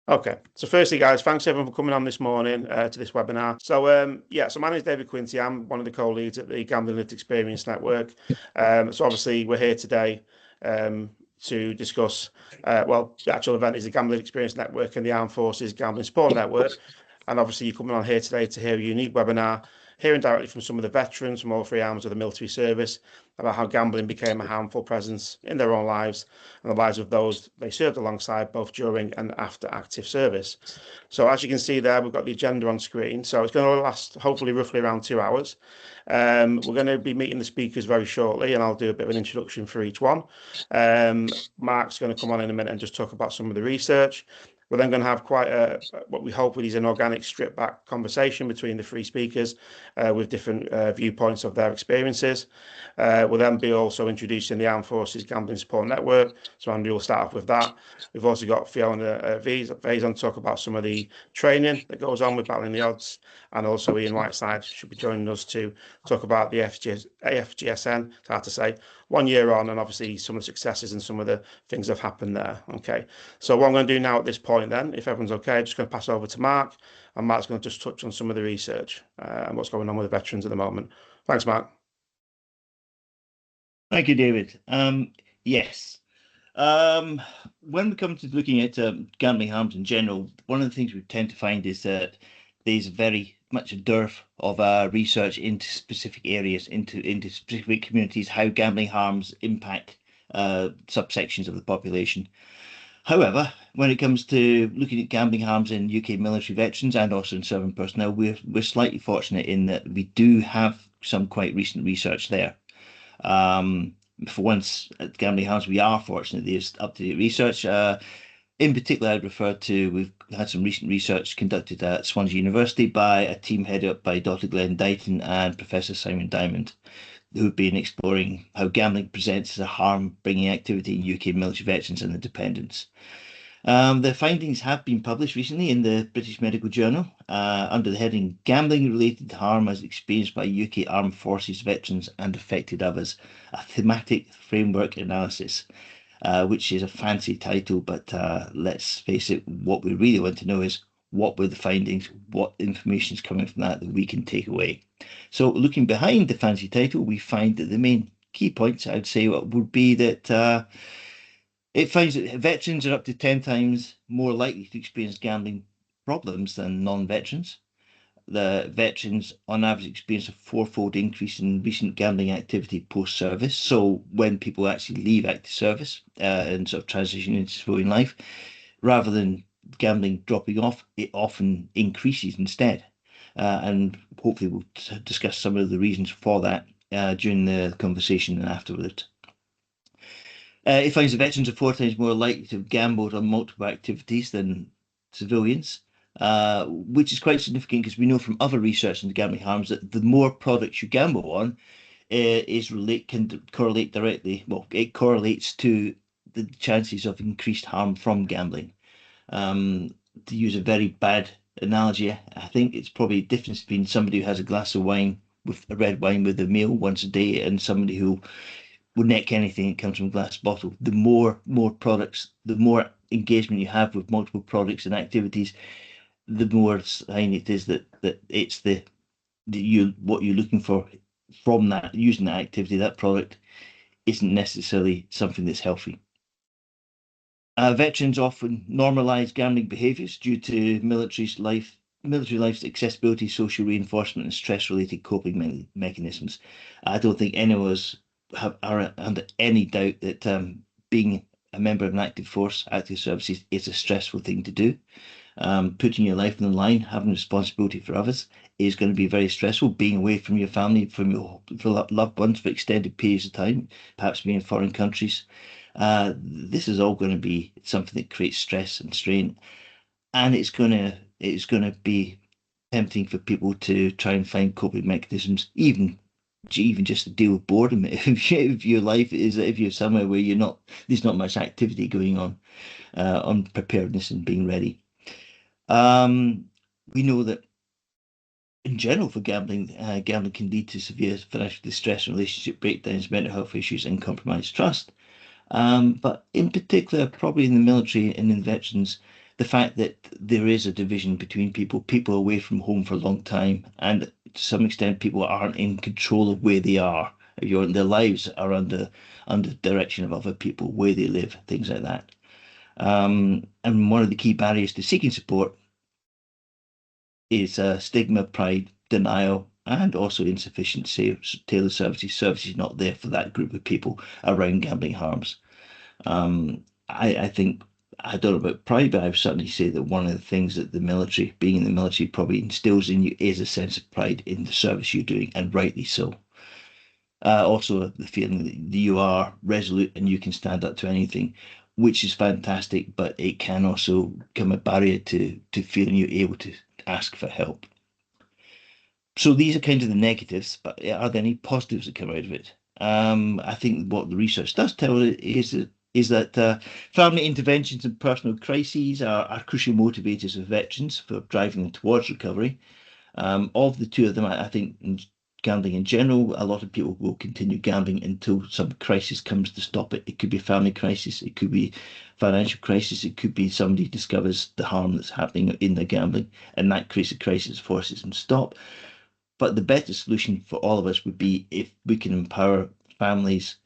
Okay, so firstly, guys, thanks everyone for coming on this morning to this webinar. So, so my name is David Quinty. I'm one of the co-leads at the Gambling Lived Experience Network. So obviously, we're here today to discuss, the actual event is the Gambling Experience Network and the Armed Forces Gambling Support Network. And obviously, you're coming on here today to hear a unique webinar, hearing directly from some of the veterans from all three arms of the military service about how gambling became a harmful presence in their own lives and the lives of those they served alongside both during and after active service. So as you can see there, we've got the agenda on screen. So it's going to last hopefully roughly around 2 hours. We're going to be meeting the speakers very shortly, and I'll do a bit of an introduction for each one. Mark's going to come on in a minute and just talk about some of the research. We're then going to have quite what we hope is an organic stripped back conversation between the three speakers with different viewpoints of their experiences. We'll then be also introducing the Armed Forces Gambling Support Network. So Andy will start off with that. We've also got Fiona Vaison to talk about some of the training that goes on with battling the odds. And also Ian Whiteside should be joining us to talk about the AFGSN, it's hard to say, 1 year on, and obviously some of the successes and some of the things that have happened there. Okay, so what I'm going to do now at this point then, if everyone's okay, I'm just going to pass over to Mark, and Mark's going to just touch on some of the research and what's going on with the veterans at the moment. Thanks, Mark. Thank you, David. Yes. When we come to looking at gambling harms in general, one of the things we tend to find is that there's very much a dearth of research into specific areas, into specific communities, how gambling harms impact subsections of the population. However, when it comes to looking at gambling harms in UK military veterans and also in serving personnel, we're slightly fortunate in that we do have some quite recent research there. For once, at Gambling Harms, we are fortunate there's up-to-date research. In particular, I'd refer to, we've had some recent research conducted at Swansea University by a team headed up by Dr. Glenn Dighton and Professor Simon Diamond, who've been exploring how gambling presents as a harm-bringing activity in UK military veterans and their dependents. The findings have been published recently in the British Medical Journal under the heading Gambling-Related Harm as Experienced by UK Armed Forces Veterans and Affected Others, a Thematic Framework Analysis, which is a fancy title, but let's face it, what we really want to know is what were the findings, what information is coming from that we can take away. So looking behind the fancy title, we find that the main key points, I'd say, would be that it finds that veterans are up to 10 times more likely to experience gambling problems than non-veterans. The veterans, on average, experience a fourfold increase in recent gambling activity post-service. So when people actually leave active service and sort of transition into civilian life, rather than gambling dropping off, it often increases instead. And hopefully we'll discuss some of the reasons for that during the conversation and afterwards. It finds that veterans are 4 times more likely to have gambled on multiple activities than civilians, which is quite significant because we know from other research into gambling harms that the more products you gamble on can correlate directly. Well, it correlates to the chances of increased harm from gambling. To use a very bad analogy, I think it's probably a difference between somebody who has a glass of wine with a red wine with a meal once a day and somebody who will neck anything that comes from a glass bottle. The more products, the more engagement you have with multiple products and activities, the more sign it is that it's what you're looking for from that, using that activity, that product isn't necessarily something that's healthy. Veterans often normalize gambling behaviors due to military life's accessibility, social reinforcement, and stress-related coping mechanisms. I don't think any of us are under any doubt that being a member of an active force, active services, is a stressful thing to do. Putting your life on the line, having responsibility for others is going to be very stressful. Being away from your family, from your loved ones for extended periods of time, perhaps being in foreign countries. This is all going to be something that creates stress and strain, and it's going to be tempting for people to try and find coping mechanisms, even just to deal with boredom. If your life is, if you're somewhere where there's not much activity going on preparedness and being ready. We know that in general for gambling can lead to severe financial distress, relationship breakdowns, mental health issues, and compromised trust. But in particular, probably in the military and in veterans, the fact that there is a division between people away from home for a long time, and to some extent people aren't in control of where they are. Their lives are under direction of other people, where they live, things like that. And one of the key barriers to seeking support is stigma, pride, denial, and also insufficient tailored services. Services not there for that group of people around gambling harms. I think, I don't know about pride, but I would certainly say that one of the things that the military, being in the military, probably instills in you is a sense of pride in the service you're doing, and rightly so. Also, the feeling that you are resolute and you can stand up to anything, which is fantastic, but it can also become a barrier to feeling you're able to ask for help. So these are kind of the negatives, but are there any positives that come out of it? I think what the research does tell is that family interventions and personal crises are crucial motivators of veterans for driving them towards recovery. Of the two of them, I think gambling in general, a lot of people will continue gambling until some crisis comes to stop it. It could be a family crisis, it could be financial crisis, it could be somebody discovers the harm that's happening in their gambling, and that creates a crisis, forces them to stop. But the better solution for all of us would be if we can empower families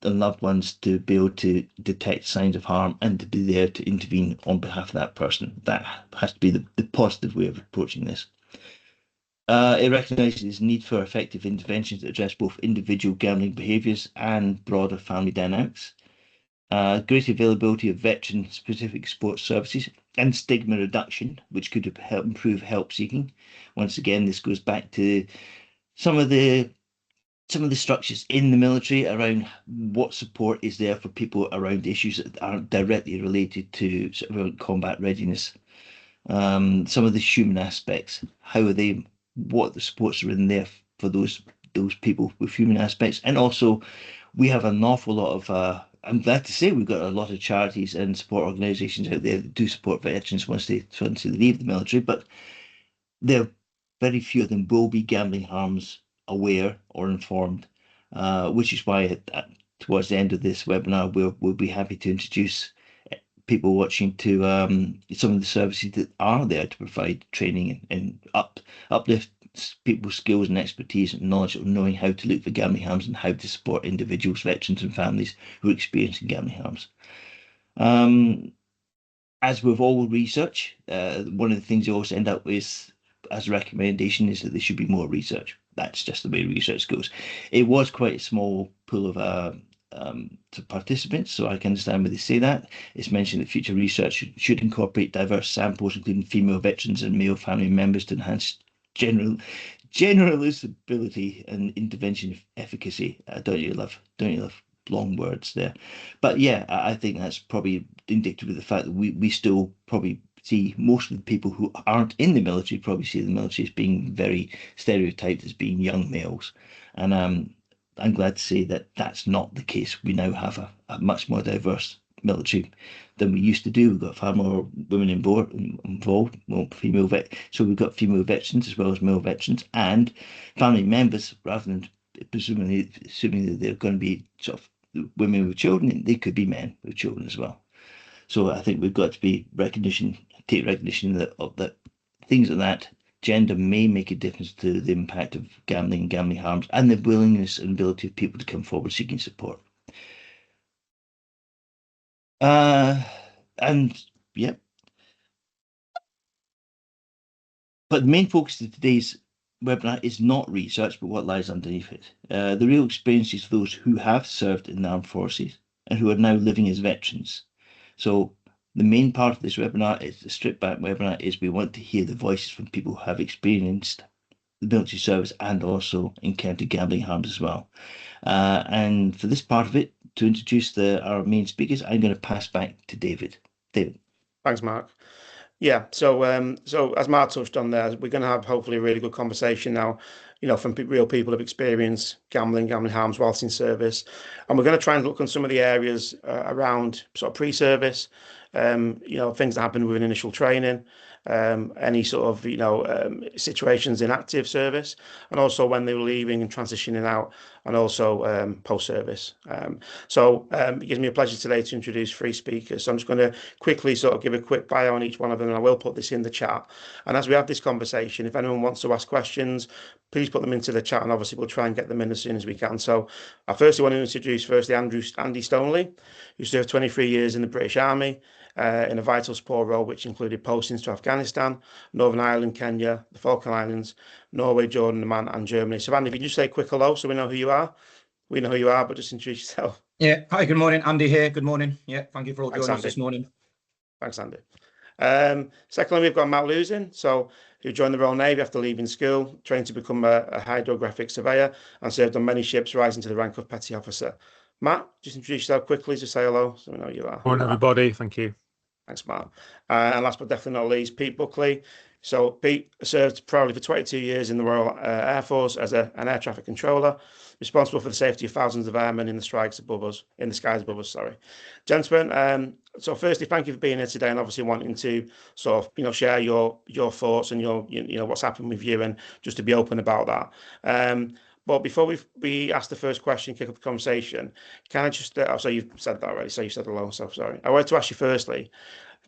and loved ones to be able to detect signs of harm and to be there to intervene on behalf of that person. That has to be the positive way of approaching this. It recognises the need for effective interventions that address both individual gambling behaviours and broader family dynamics. Greater availability of veteran-specific sports services and stigma reduction, which could help improve help seeking. Once again, this goes back to some of the structures in the military around what support is there for people around issues that aren't directly related to sort of combat readiness. Some of the human aspects, how are they, what the supports are in there for those people with human aspects, and also we have an awful lot of. I'm glad to say we've got a lot of charities and support organisations out there that do support veterans once they leave the military, but there very few of them will be gambling harms aware or informed, which is why towards the end of this webinar we'll be happy to introduce people watching to some of the services that are there to provide training and uplift people's skills and expertise and knowledge of knowing how to look for gambling harms and how to support individuals, veterans, and families who are experiencing gambling harms. As with all research, one of the things you always end up with as a recommendation is that there should be more research. That's just the way research goes. It was quite a small pool of participants, so I can understand why they say that. It's mentioned that future research should incorporate diverse samples, including female veterans and male family members, to enhance generalizability and intervention efficacy. Don't you love long words there? But yeah, I think that's probably indicative of the fact that we still probably see most of the people who aren't in the military probably see the military as being very stereotyped as being young males. And I'm glad to say that that's not the case. We now have a much more diverse military than we used to do. We've got far more women involved, more female so we've got female veterans as well as male veterans and family members, rather than assuming that they're going to be sort of women with children, they could be men with children as well. So I think we've got to take recognition that things like that, gender may make a difference to the impact of gambling and gambling harms and the willingness and ability of people to come forward seeking support. And yeah. But the main focus of today's webinar is not research, but what lies underneath it. The real experiences of those who have served in the armed forces and who are now living as veterans. So the main part of this webinar is the stripped back webinar is we want to hear the voices from people who have experienced the military service and also encountered gambling harms as well. And for this part of it, to introduce our main speakers, I'm going to pass back to David. David. Thanks, Mark. Yeah, so as Mark touched on there, we're going to have hopefully a really good conversation now, from real people who've experienced gambling harms whilst in service. And we're going to try and look on some of the areas around sort of pre-service, things that happen within initial training, any sort of situations in active service, and also when they were leaving and transitioning out, and also post-service. It gives me a pleasure today to introduce three speakers. So I'm just going to quickly sort of give a quick bio on each one of them, and I will put this in the chat. And as we have this conversation, if anyone wants to ask questions, please put them into the chat, and obviously we'll try and get them in as soon as we can. So I firstly want to introduce Andy Stoneley, who served 23 years in the British Army in a vital support role, which included postings to Afghanistan, Northern Ireland, Kenya, the Falkland Islands, Norway, Jordan, Oman, and Germany. So Andy, if you just say a quick hello so we know who you are. We know who you are, but just introduce yourself. Yeah. Hi, good morning. Andy here. Good morning. Yeah, thank you for all joining us this morning. Thanks, Andy. Secondly, we've got Matt Losing, who joined the Royal Navy after leaving school, trained to become a hydrographic surveyor, and served on many ships, rising to the rank of petty officer. Matt, just introduce yourself quickly, just say hello so we know who you are. Morning, everybody. Thank you. Thanks, Matt. And last but definitely not least, Pete Buckley. So Pete served proudly for 22 years in the Royal Air Force as an air traffic controller, responsible for the safety of thousands of airmen in the skies above us. Sorry, gentlemen. So firstly, thank you for being here today, and obviously wanting to sort of share your thoughts and your what's happened with you, and just to be open about that. But before we ask the first question, kick up the conversation, can I just so you've said that already, so you said hello, so sorry. I wanted to ask you firstly,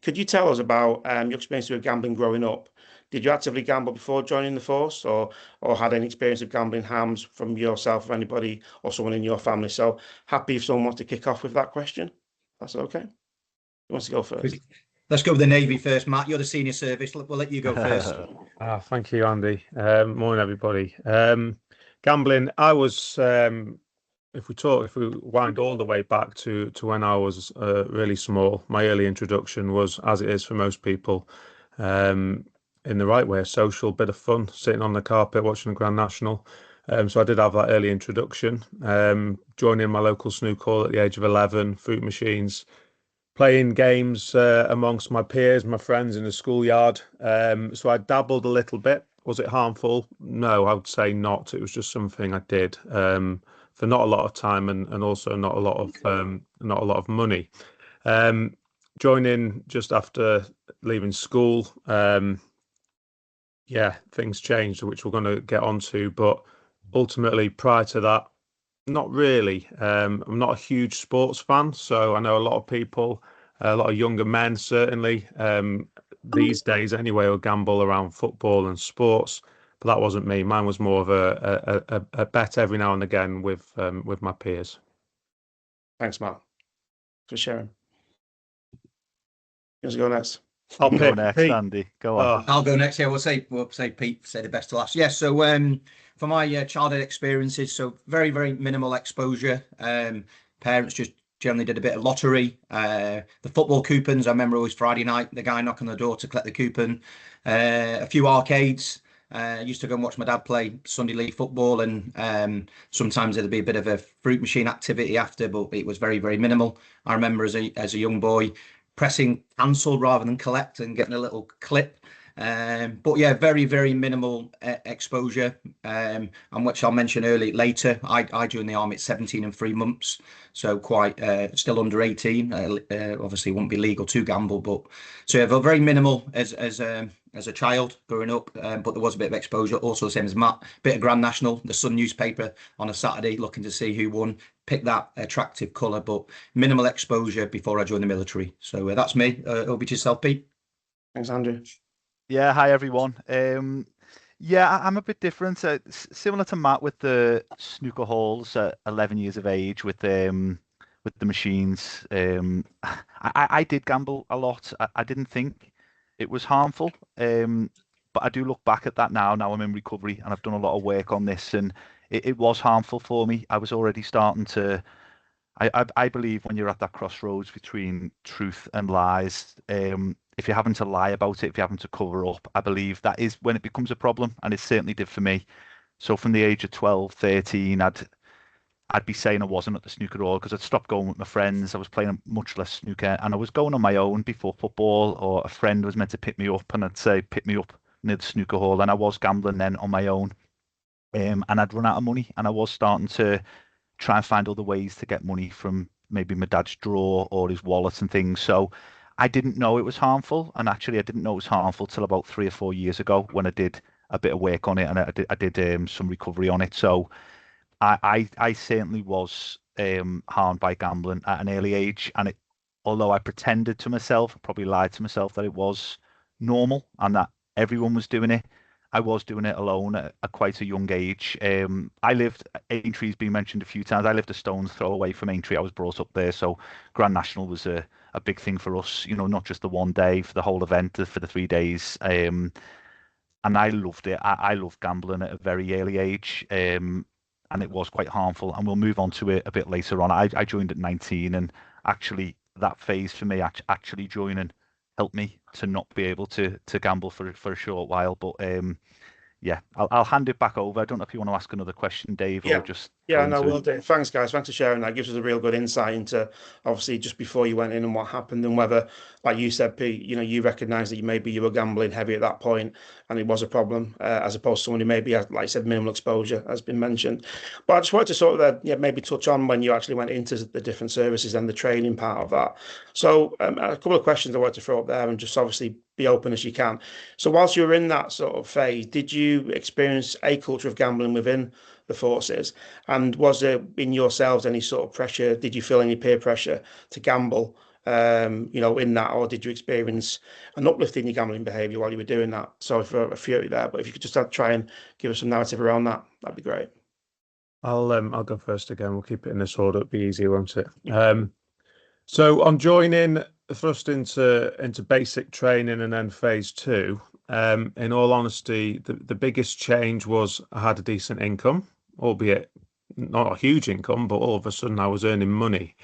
could you tell us about your experience with gambling growing up? Did you actively gamble before joining the force, or had any experience of gambling hams from yourself or anybody or someone in your family? So happy if someone wants to kick off with that question. That's okay. Who wants to go first? Let's go with the Navy first, Matt. You're the senior service. We'll let you go first. Thank you, Andy. Morning, everybody. Gambling, I was, if we wind all the way back to when I was really small, my early introduction was, as it is for most people, in the right way, a social bit of fun, sitting on the carpet watching the Grand National. So I did have that early introduction, joining my local snooker hall at the age of 11, fruit machines, playing games amongst my peers, my friends in the schoolyard. So I dabbled a little bit. Was it harmful? No, I would say not. It was just something I did for not a lot of time and also not a lot of money. Joining just after leaving school, things changed, which we're going to get onto. But ultimately, prior to that, not really. I'm not a huge sports fan, so I know a lot of people, a lot of younger men certainly, these days anyway, will gamble around football and sports. But that wasn't me. Mine was more of a bet every now and again with my peers. Thanks, Matt, for sharing. You want to go next? I'll go next, Pete. Andy. Go on. I'll go next. Yeah, we'll say Pete say the best to last. Yeah. So for my childhood experiences, so very, very minimal exposure. Parents just generally did a bit of lottery. The football coupons, I remember always Friday night, the guy knocking on the door to collect the coupon. A few arcades. I used to go and watch my dad play Sunday League football, and sometimes there'd be a bit of a fruit machine activity after, but it was very, very minimal. I remember as a young boy pressing cancel rather than collect and getting a little clip. But yeah, very, very minimal exposure, and which I'll mention later. I joined the army at 17 and 3 months, so quite still under 18. Obviously, it wouldn't be legal to gamble, but so yeah, very minimal as a child growing up. But there was a bit of exposure. Also, the same as Matt, bit of Grand National, the Sun newspaper on a Saturday, looking to see who won. Pick that attractive colour, but minimal exposure before I joined the military. So that's me. Over to yourself, Pete. Thanks, Andrew. Yeah, hi everyone. I'm a bit different. Similar to Matt with the snooker halls at 11 years of age with the machines. I did gamble a lot. I didn't think it was harmful, but I do look back at that now. Now I'm in recovery and I've done a lot of work on this, and it was harmful for me. I was already starting to. I believe when you're at that crossroads between truth and lies, if you're having to lie about it, if you're having to cover up, I believe that is when it becomes a problem, and it certainly did for me. So from the age of 12, 13, I'd be saying I wasn't at the snooker hall because I'd stopped going with my friends. I was playing much less snooker, and I was going on my own before football, or a friend was meant to pick me up, and I'd say, pick me up near the snooker hall, and I was gambling then on my own. And I'd run out of money, and I was starting to try and find other ways to get money from maybe my dad's drawer or his wallet and things. So I didn't know it was harmful, and actually I didn't know it was harmful till about 3 or 4 years ago when I did a bit of work on it, and I did some recovery on it. So I certainly was harmed by gambling at an early age, and although I pretended to myself, probably lied to myself that it was normal and that everyone was doing it. I was doing it alone at quite a young age. I lived, Aintree's been mentioned a few times. I lived a stone's throw away from Aintree. I was brought up there, so Grand National was a big thing for us. Not just the one day, for the whole event, for the 3 days. And I loved it. I loved gambling at a very early age. And it was quite harmful. And we'll move on to it a bit later on. I joined at 19, and actually that phase for me, actually joining, helped me to not be able to gamble for a short while. But yeah, I'll hand it back over. I don't know if you want to ask another question, Dave, or just yeah, no, we'll do. Thanks, guys. Thanks for sharing that. It gives us a real good insight into obviously just before you went in and what happened, and whether, like you said, Pete, you recognised that maybe you were gambling heavy at that point, and it was a problem, as opposed to someone who maybe had, like I said, minimal exposure, has been mentioned. But I just wanted to sort of maybe touch on when you actually went into the different services and the training part of that. So a couple of questions I wanted to throw up there, and just obviously be open as you can. So whilst you were in that sort of phase, did you experience a culture of gambling within the forces? And was there in yourselves any sort of pressure? Did you feel any peer pressure to gamble, in that, or did you experience an uplift in your gambling behaviour while you were doing that? Sorry for a fury there, but if you could just try and give us some narrative around that, that'd be great. I'll go first again. We'll keep it in this order. It'll be easier, won't it? So I'm joining thrust into basic training and then phase two. In all honesty, the biggest change was I had a decent income, albeit not a huge income, but all of a sudden I was earning money.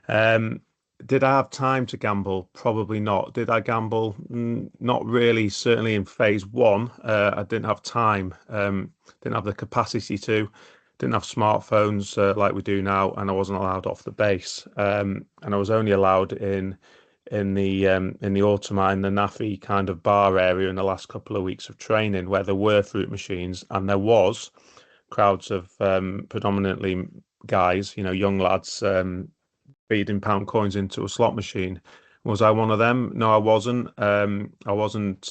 Did I have time to gamble? Probably not. Did I gamble? Not really. Certainly in phase one, I didn't have time, didn't have the capacity to. Didn't have smartphones like we do now, and I wasn't allowed off the base. And I was only allowed in the Automine, the NAFI kind of bar area in the last couple of weeks of training, where there were fruit machines, and there was crowds of predominantly guys, young lads, feeding pound coins into a slot machine. Was I one of them? No, I wasn't. I wasn't.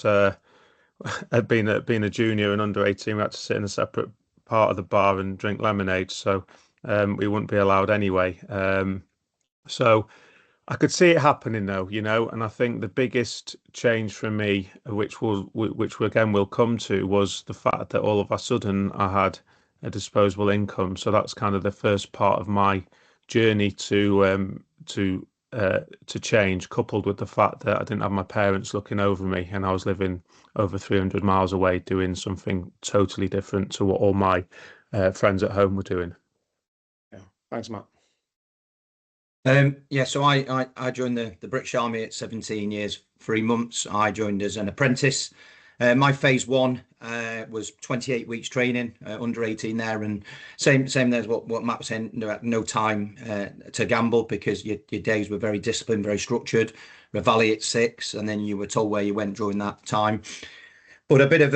Being a junior and under 18, we had to sit in a separate part of the bar and drink lemonade, so we wouldn't be allowed anyway. So I could see it happening though, and I think the biggest change for me, which we again will come to, was the fact that all of a sudden I had a disposable income. So that's kind of the first part of my journey to change, coupled with the fact that I didn't have my parents looking over me, and I was living over 300 miles away doing something totally different to what all my friends at home were doing. Yeah, thanks, Matt. So I joined the British Army at 17 years, 3 months. I joined as an apprentice. My phase one was 28 weeks training, under 18 there, and same as what Matt was saying. No time to gamble, because your days were very disciplined, very structured. Reveille at 6, and then you were told where you went during that time. But a bit of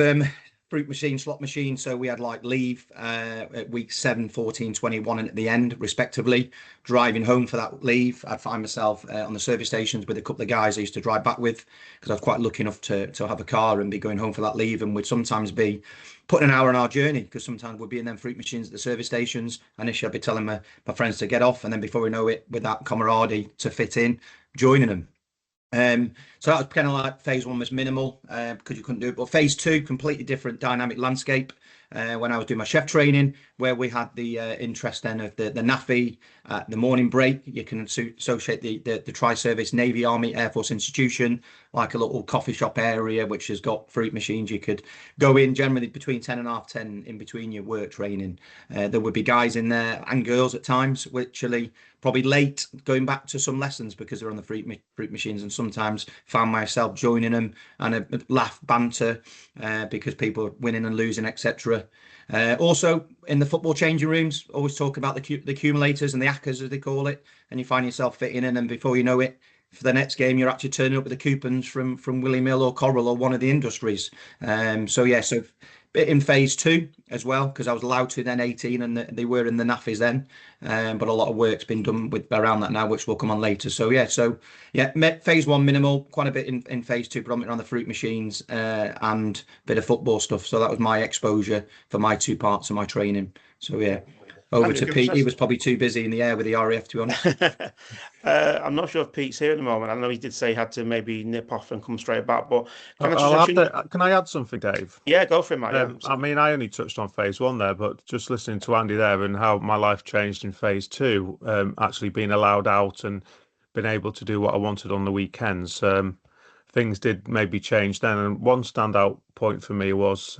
fruit machine, slot machine. So we had like leave at week 7, 14, 21, and at the end, respectively. Driving home for that leave, I'd find myself on the service stations with a couple of guys I used to drive back with, because I was quite lucky enough to have a car and be going home for that leave. And we'd sometimes be putting an hour on our journey, because sometimes we'd be in them fruit machines at the service stations. Initially, I'd be telling my friends to get off, and then before we know it, with that camaraderie to fit in, joining them. So that was kind of like phase one was minimal, because you couldn't do it. But phase two, completely different dynamic landscape. When I was doing my chef training, where we had the interest then of the NAFI, the morning break. You can associate the tri-service Navy, Army, Air Force institution, like a little coffee shop area, which has got fruit machines. You could go in generally between 10 and half 10 in between your work training. There would be guys in there and girls at times, literally probably late going back to some lessons because they're on the fruit machines, and sometimes found myself joining them and a laugh, banter, because people are winning and losing, etc. Also in the football changing rooms, always talk about the accumulators and the ACCAs, as they call it, and you find yourself fitting in, and before you know it, for the next game, you're actually turning up with the coupons from Willie Mill or Coral or one of the industries. So bit in phase 2 as well, because I was allowed to then 18, and they were in the NAFIs then. But a lot of work's been done with around that now, which will come on later. So phase 1 minimal, quite a bit in phase 2, predominantly on the fruit machines and a bit of football stuff. So that was my exposure for my 2 parts of my training. So over to Pete. He was probably too busy in the air with the RAF, to be honest. I'm not sure if Pete's here at the moment. I know he did say he had to maybe nip off and come straight back, but can I add something, Dave? Yeah, go for it, Matt. I mean, I only touched on phase 1 there, but just listening to Andy there and how my life changed in phase 2, actually being allowed out and being able to do what I wanted on the weekends, things did maybe change then. And one standout point for me was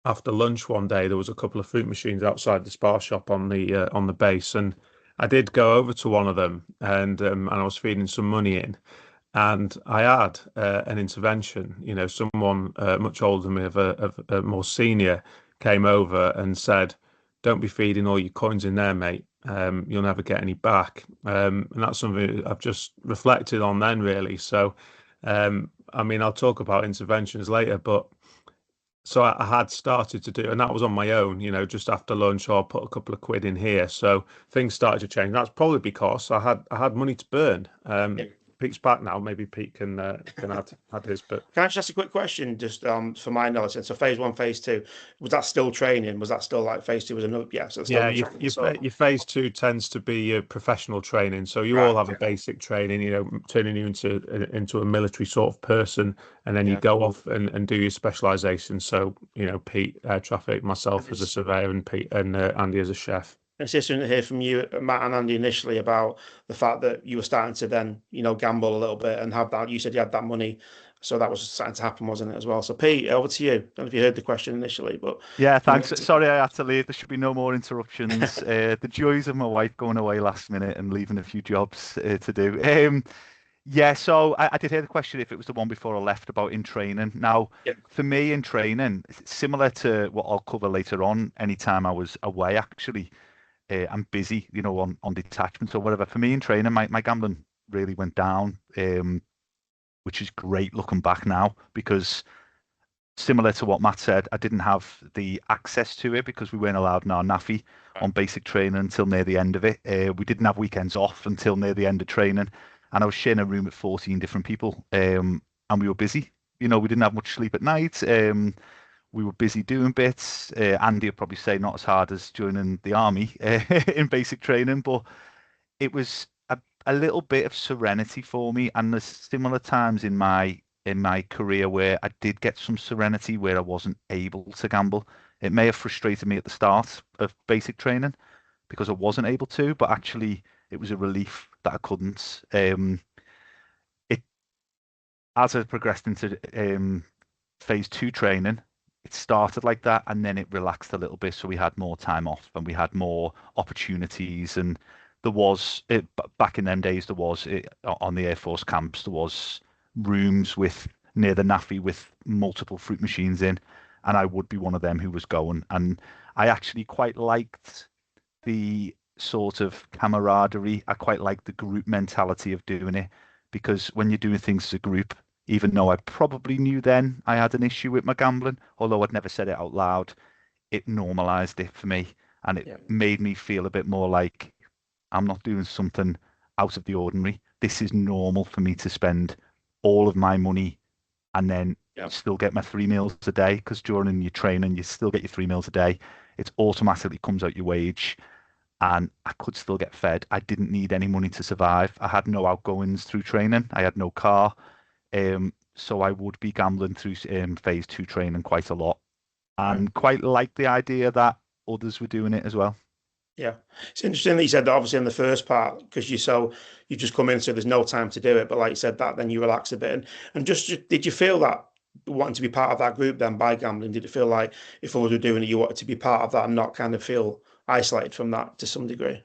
after lunch one day, there was a couple of fruit machines outside the spar shop on the base, and I did go over to one of them, and I was feeding some money in, and I had an intervention. Someone much older than me, of a more senior, came over and said, "Don't be feeding all your coins in there, mate. You'll never get any back." And that's something I've just reflected on then, really. So, I mean, I'll talk about interventions later, but. So I had started to do, and that was on my own, just after lunch, or I'll put a couple of quid in here. So things started to change. That's probably because I had money to burn. Pete's back now. Maybe Pete can add his. But can I just ask a quick question, just for my knowledge? And so phase 1, phase 2, was that still training? Was that still like phase 2 was another? Yeah, so your phase 2 tends to be professional training. So you all have a basic training, turning you into a military sort of person, and then you go off and do your specialisation. So Pete, air traffic, myself as a surveyor, and Pete and Andy as a chef. It's interesting to hear from you, Matt and Andy, initially about the fact that you were starting to then, gamble a little bit and have that. You said you had that money, so that was starting to happen, wasn't it, as well? So, Pete, over to you. I don't know if you heard the question initially, but yeah, thanks. Sorry, I had to leave. There should be no more interruptions. The joys of my wife going away last minute and leaving a few jobs to do. Yeah, so I did hear the question if it was the one before I left about in training. Now, for me in training, similar to what I'll cover later on, anytime I was away, actually. I'm busy, on detachments or whatever. For me in training, my gambling really went down, which is great looking back now, because similar to what Matt said, I didn't have the access to it because we weren't allowed in our NAFI on basic training until near the end of it. We didn't have weekends off until near the end of training, and I was sharing a room with 14 different people, and we were busy. We didn't have much sleep at night. We were busy doing bits. Andy would probably say not as hard as joining the army in basic training, but it was a little bit of serenity for me. And there's similar times in my career where I did get some serenity where I wasn't able to gamble. It may have frustrated me at the start of basic training because I wasn't able to, but actually it was a relief that I couldn't. As I progressed into phase 2 training, it started like that, and then it relaxed a little bit, so we had more time off and we had more opportunities. And there was back in them days, there was on the Airforce camps, there was rooms near the NAFI with multiple fruit machines in, and I would be one of them who was going. And I actually quite liked the sort of camaraderie. I quite liked the group mentality of doing it, because when you're doing things as a group, even though I probably knew then I had an issue with my gambling, although I'd never said it out loud, it normalized it for me, and it made me feel a bit more like I'm not doing something out of the ordinary. This is normal for me to spend all of my money and then still get my 3 meals a day, because during your training, you still get your 3 meals a day. It automatically comes out your wage, and I could still get fed. I didn't need any money to survive. I had no outgoings through training. I had no car. So I would be gambling through phase 2 training quite a lot, and quite like the idea that others were doing it as well. Yeah, it's interesting that you said that, obviously in the first part, because you just come in, so there's no time to do it. But like you said, that then you relax a bit, and just did you feel that wanting to be part of that group then by gambling? Did it feel like if others were doing it, you wanted to be part of that and not kind of feel isolated from that to some degree?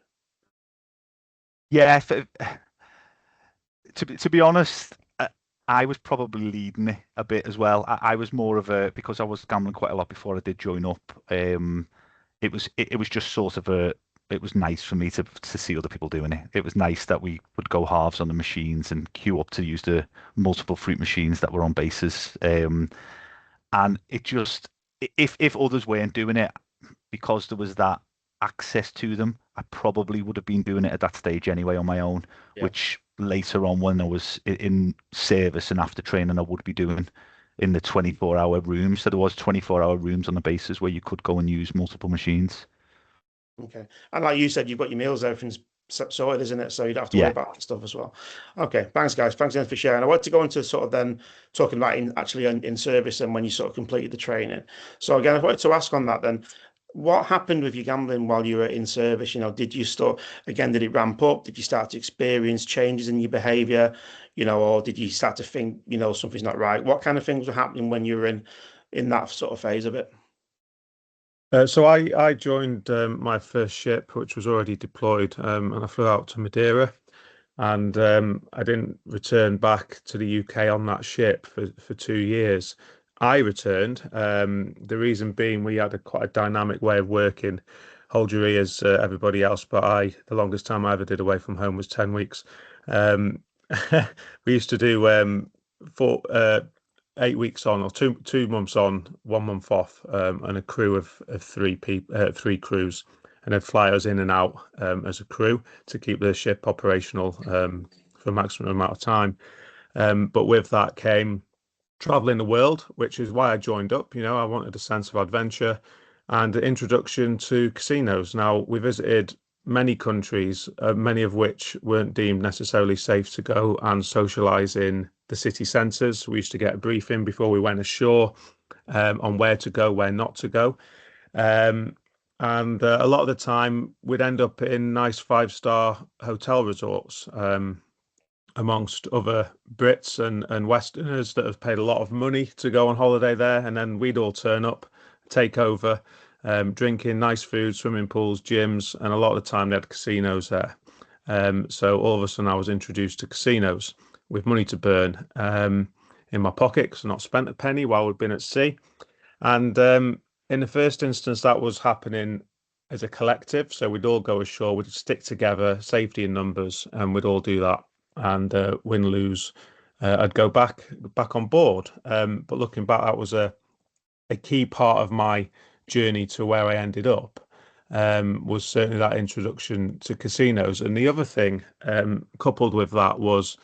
Yeah, to be honest, I was probably leading it a bit as well. I was more of because I was gambling quite a lot before I did join up. It was just sort of it was nice for me to see other people doing it. It was nice that we would go halves on the machines and queue up to use the multiple fruit machines that were on bases. And it if others weren't doing it, because there was that access to them, I probably would have been doing it at that stage anyway on my own, Yeah. which later on when I was in service and after training, I would be doing in the 24-hour rooms. So there was 24-hour rooms on the bases where you could go and use multiple machines. Okay. And like you said, you've got your meals, everything's sorted, isn't it? So you don't have to worry Yeah. about that stuff as well. Okay. Thanks, guys. Thanks again for sharing. I want to go into sort of then talking about actually in service and when you sort of completed the training. So again, I wanted to ask on that then, what happened with your gambling while you were in service? Did you start, again, did it ramp up? Did you start to experience changes in your behavior, or did you start to think, something's not right? What kind of things were happening when you were in that sort of phase of it? So I joined my first ship, which was already deployed, and I flew out to Madeira, and I didn't return back to the UK on that ship for 2 years. I returned. The reason being we had quite a dynamic way of working. Hold your ears, everybody else, but the longest time I ever did away from home was 10 weeks. We used to do 8 weeks on, or 2 months on, 1 month off, and a crew of 3 crews, and they'd fly us in and out as a crew to keep the ship operational for a maximum amount of time. But with that came traveling the world, which is why I joined up. I wanted a sense of adventure and an introduction to casinos. Now, we visited many countries, many of which weren't deemed necessarily safe to go and socialize in the city centres. We used to get a briefing before we went ashore on where to go, where not to go. And a lot of the time we'd end up in nice 5-star hotel resorts amongst other Brits and Westerners that have paid a lot of money to go on holiday there. And then we'd all turn up, take over, drinking nice food, swimming pools, gyms, and a lot of the time they had casinos there. So all of a sudden I was introduced to casinos with money to burn in my pocket because I've not spent a penny while we've been at sea. And in the first instance, that was happening as a collective. So we'd all go ashore, we'd stick together, safety in numbers, and we'd all do that. And win, lose, I'd go back on board. But looking back, that was a key part of my journey to where I ended up. Was certainly that introduction to casinos. And the other thing coupled with that was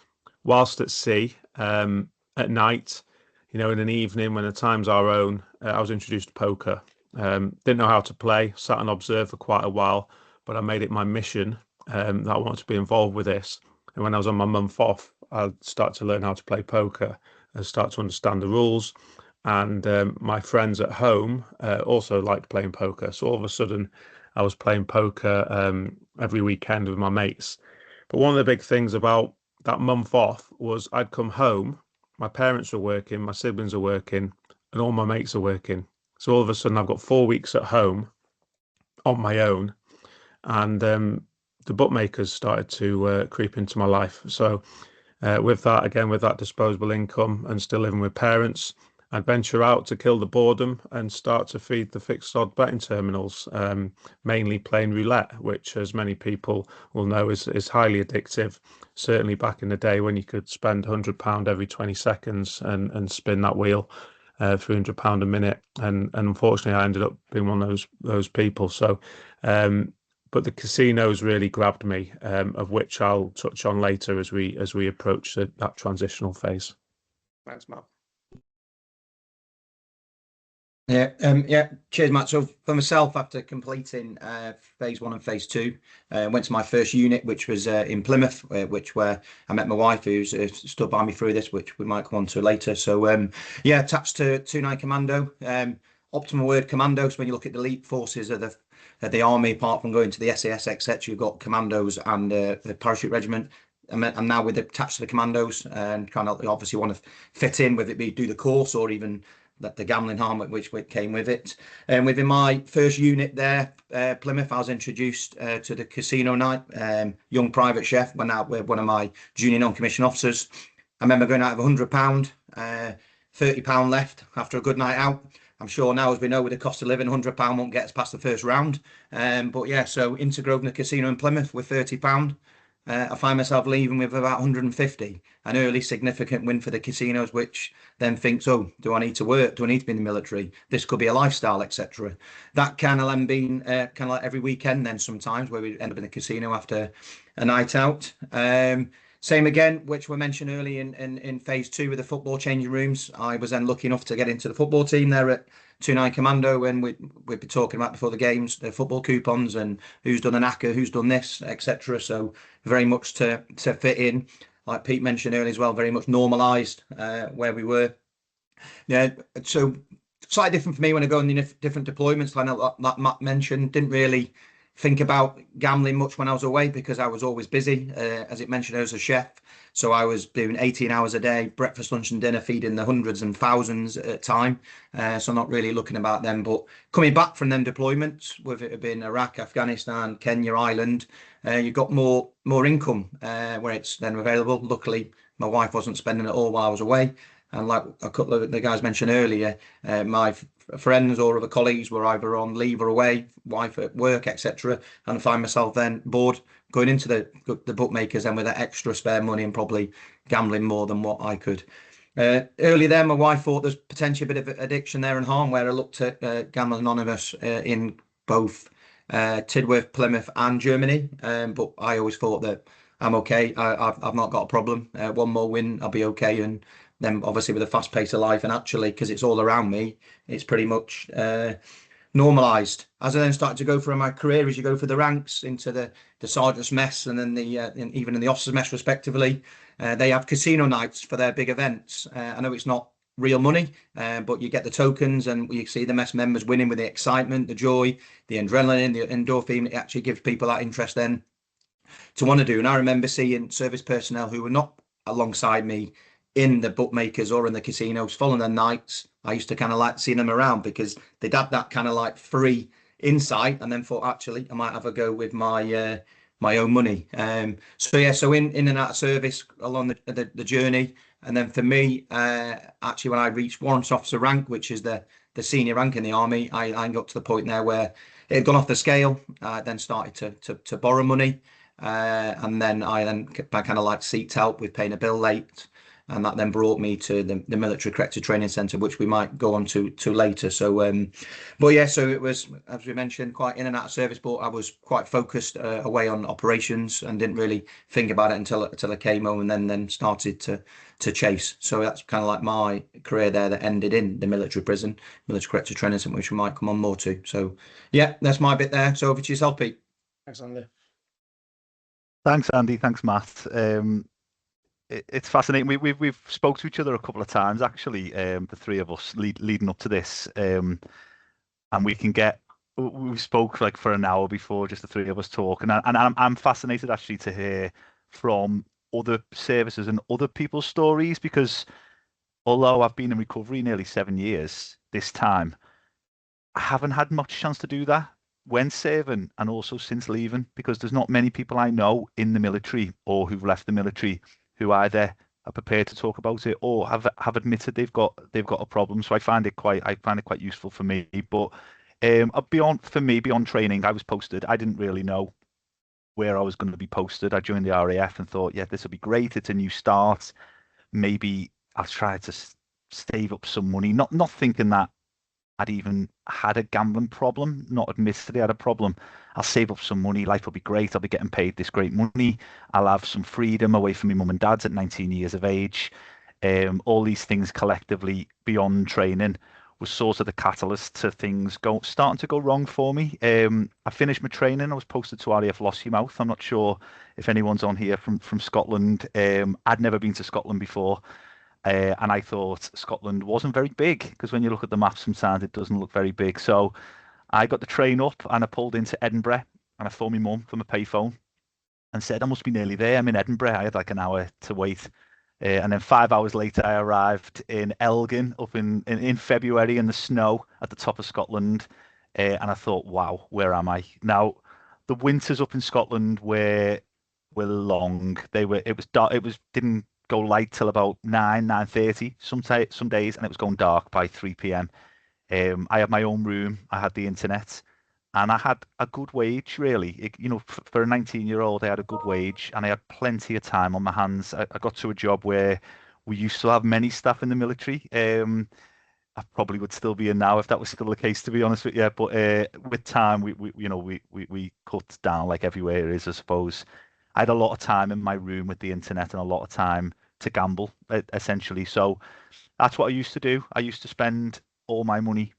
whilst at sea, at night, in an evening when the time's our own, I was introduced to poker. Didn't know how to play, sat and observed for quite a while, but I made it my mission that I wanted to be involved with this. And when I was on my month off, I started to learn how to play poker and start to understand the rules. And my friends at home also liked playing poker. So all of a sudden, I was playing poker every weekend with my mates. But one of the big things about that month off was I'd come home, my parents were working, my siblings are working, and all my mates are working. So all of a sudden, I've got 4 weeks at home on my own. And the bookmakers started to creep into my life. So with that disposable income and still living with parents, I'd venture out to kill the boredom and start to feed the fixed odd betting terminals, mainly playing roulette, which, as many people will know, is highly addictive. Certainly back in the day when you could spend £100 every 20 seconds and spin that wheel, £300 a minute. And unfortunately, I ended up being one of those people. So, but the casinos really grabbed me, of which I'll touch on later as we approach that transitional phase. Thanks, Matt. Yeah. Cheers, Matt. So for myself, after completing phase 1 and phase 2, went to my first unit, which was in Plymouth, where I met my wife, who's stood by me through this, which we might come on to later. So attached to 29 Commando. Optimal word commandos. When you look at the elite forces of the army, apart from going to the SAS, etc., you've got commandos and the parachute regiment. I'm now attached to the commandos and kind of obviously want to fit in, whether it be do the course or even the gambling arm which came with it. And within my first unit there, Plymouth, I was introduced to the casino night. Young private chef went out with one of my junior non-commissioned officers. I remember going out of £100, £30 left after a good night out. I'm sure now, as we know, with the cost of living, £100 won't get us past the first round. But yeah, so into Grosvenor Casino in Plymouth with £30. I find myself leaving with about 150, an early significant win for the casinos, which then thinks, oh, do I need to work? Do I need to be in the military? This could be a lifestyle, etc. That kind of then been kind of like every weekend then sometimes where we end up in the casino after a night out. Same again, which we mentioned early in phase 2 with the football changing rooms. I was then lucky enough to get into the football team there at 29 Commando, when we'd be talking about before the games, the football coupons and who's done an ACCA, who's done this, etc. So very much to fit in, like Pete mentioned earlier as well, very much normalised where we were. Yeah, so slightly different for me when I go on the different deployments. I know that Matt mentioned, didn't really think about gambling much when I was away because I was always busy. As it mentioned, I was a chef, so I was doing 18 hours a day, breakfast, lunch and dinner, feeding the hundreds and thousands at a time. So not really looking about them. But coming back from them deployments, whether it had been Iraq, Afghanistan, Kenya, Ireland, you got more income where it's then available. Luckily, my wife wasn't spending it all while I was away. And like a couple of the guys mentioned earlier, my friends or other colleagues were either on leave or away, wife at work, etc. And I find myself then bored going into the bookmakers and with that extra spare money and probably gambling more than what I could. Early there, my wife thought there's potentially a bit of addiction there and harm, where I looked at Gambling Anonymous in both Tidworth, Plymouth and Germany. But I always thought that I'm okay. I've not got a problem. One more win, I'll be okay. And then obviously with the fast pace of life and actually because it's all around me, it's pretty much normalized. As I then started to go through my career, as you go through the ranks into the sergeant's mess and then even in the officer's mess respectively, they have casino nights for their big events. I know it's not real money, but you get the tokens and you see the mess members winning with the excitement, the joy, the adrenaline, the endorphin. It actually gives people that interest then to want to do. And I remember seeing service personnel who were not alongside me in the bookmakers or in the casinos following the nights. I used to kind of like seeing them around because they'd had that kind of like free insight and then thought, actually, I might have a go with my my own money. So in and out of service along the journey. And then for me, actually, when I reached warrant officer rank, which is the senior rank in the army, I got to the point there where it had gone off the scale. I then started to borrow money. And then I kind of like seeked help with paying a bill late. And that then brought me to the military corrective training centre, which we might go on to later. So, but yeah, so it was, as we mentioned, quite in and out of service, but I was quite focused away on operations and didn't really think about it until I came home and then started to chase. So that's kind of like my career there that ended in the military prison, military corrective training centre, which we might come on more to. So yeah, that's my bit there. So over to yourself, Pete. Thanks, Andy. Thanks, Andy. Thanks, Matt. It's fascinating. We've spoke to each other a couple of times actually, the three of us leading up to this, and we spoke like for an hour before, just the three of us talk, and I'm fascinated actually to hear from other services and other people's stories, because although I've been in recovery nearly 7 years this time, I haven't had much chance to do that when serving and also since leaving, because there's not many people I know in the military or who've left the military who either are prepared to talk about it or have admitted they've got a problem. So I find it quite useful for me. But beyond training, I was posted. I didn't really know where I was going to be posted. I joined the RAF and thought, yeah, this will be great. It's a new start. Maybe I'll try to save up some money. Not thinking that I'd even had a gambling problem, not admittedly had a problem. I'll save up some money, life will be great, I'll be getting paid this great money, I'll have some freedom away from my mum and dad's at 19 years of age. All these things collectively beyond training was sort of the catalyst to things starting to go wrong for me. I finished my training, I was posted to RAF Lossiemouth. I'm not sure if anyone's on here from Scotland. I'd never been to Scotland before. And I thought Scotland wasn't very big, because when you look at the map sometimes it doesn't look very big. So I got the train up and I pulled into Edinburgh and I phoned my mum from a payphone and said I must be nearly there. I'm in Edinburgh. I had like an hour to wait. And then 5 hours later I arrived in Elgin up in February in the snow at the top of Scotland. And I thought, wow, where am I? Now, the winters up in Scotland were long. It was dark. Didn't go light till about 9:30 some days, and it was going dark by 3 p.m. I had my own room, I had the internet, and I had a good wage, really. For a 19-year-old, I had a good wage, and I had plenty of time on my hands. I got to a job where we used to have many staff in the military. I probably would still be in now if that was still the case, to be honest with you. But with time, we cut down like everywhere it is, I suppose. I had a lot of time in my room with the internet and a lot of time to gamble, essentially. So that's what I used to do. I used to spend all my money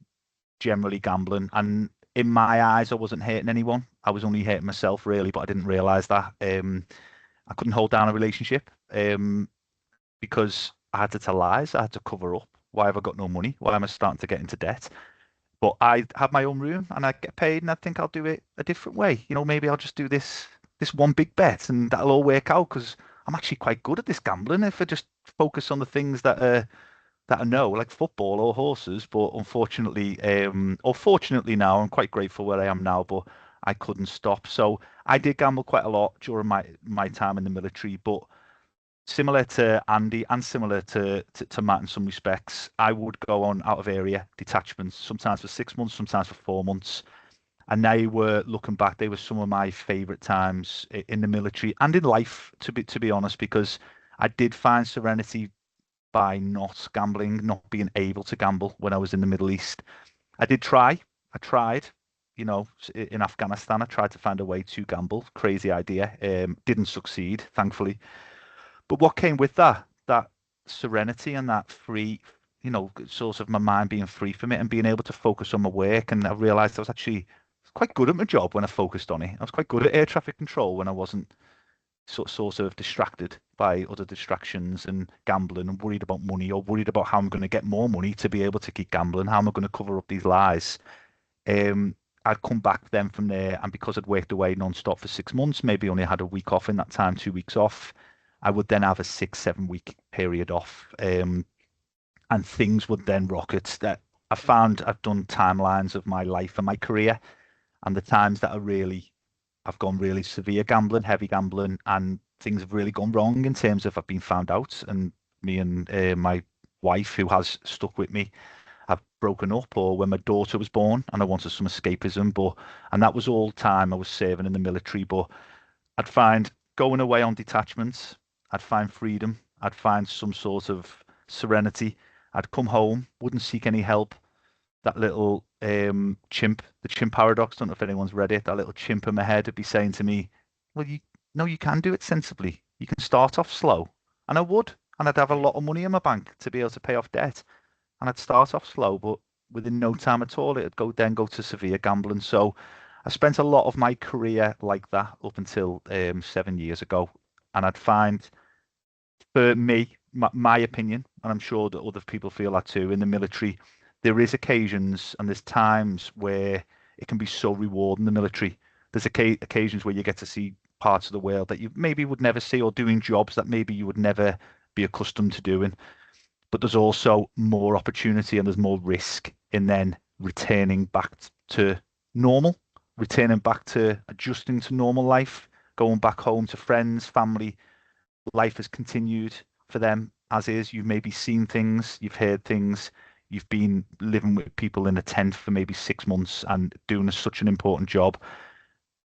generally gambling, and in my eyes, I wasn't hurting anyone. I was only hurting myself, really, but I didn't realize that. I couldn't hold down a relationship because I had to tell lies. I had to cover up. Why have I got no money? Why am I starting to get into debt? But I have my own room and I get paid, and I think I'll do it a different way. Maybe I'll just do this one big bet, and that'll all work out because I'm actually quite good at this gambling if I just focus on the things that I know, like football or horses. But unfortunately, or fortunately now, I'm quite grateful where I am now, but I couldn't stop. So I did gamble quite a lot during my time in the military, but similar to Andy and similar to Matt in some respects, I would go on out of area detachments, sometimes for 6 months, sometimes for 4 months. And they were, looking back, they were some of my favorite times in the military and in life, to be honest, because I did find serenity by not gambling, not being able to gamble when I was in the Middle East. I did try. I tried. In Afghanistan, I tried to find a way to gamble. Crazy idea. Didn't succeed, thankfully. But what came with that serenity and that free, sort of my mind being free from it and being able to focus on my work. And I realized I was actually quite good at my job when I focused on it. I was quite good at air traffic control when I wasn't sort of distracted by other distractions and gambling and worried about money or worried about how I'm going to get more money to be able to keep gambling. How am I going to cover up these lies? I'd come back then from there, and because I'd worked away non-stop for 6 months, maybe only had a week off in that time, 2 weeks off, I would then have a 6, 7 week period off, and things would then rocket. That I found I've done timelines of my life and my career, and the times that I've gone really severe gambling, heavy gambling, and things have really gone wrong in terms of I've been found out, and me and my wife, who has stuck with me, have broken up, or when my daughter was born and I wanted some escapism. And that was all time I was serving in the military. But I'd find going away on detachments, I'd find freedom, I'd find some sort of serenity. I'd come home, wouldn't seek any help. That little chimp, the chimp paradox, don't know if anyone's read it, that little chimp in my head would be saying to me, well, you can do it sensibly. You can start off slow. And I would. And I'd have a lot of money in my bank to be able to pay off debt. And I'd start off slow, but within no time at all, it'd go to severe gambling. So I spent a lot of my career like that up until 7 years ago. And I'd find, for me, my opinion, and I'm sure that other people feel that too, in the military, there is occasions and there's times where it can be so rewarding, the military. There's occasions where you get to see parts of the world that you maybe would never see, or doing jobs that maybe you would never be accustomed to doing. But there's also more opportunity and there's more risk in then returning back to normal, returning back to adjusting to normal life, going back home to friends, family. Life has continued for them as is. You've maybe seen things, you've heard things, you've been living with people in a tent for maybe 6 months and doing such an important job,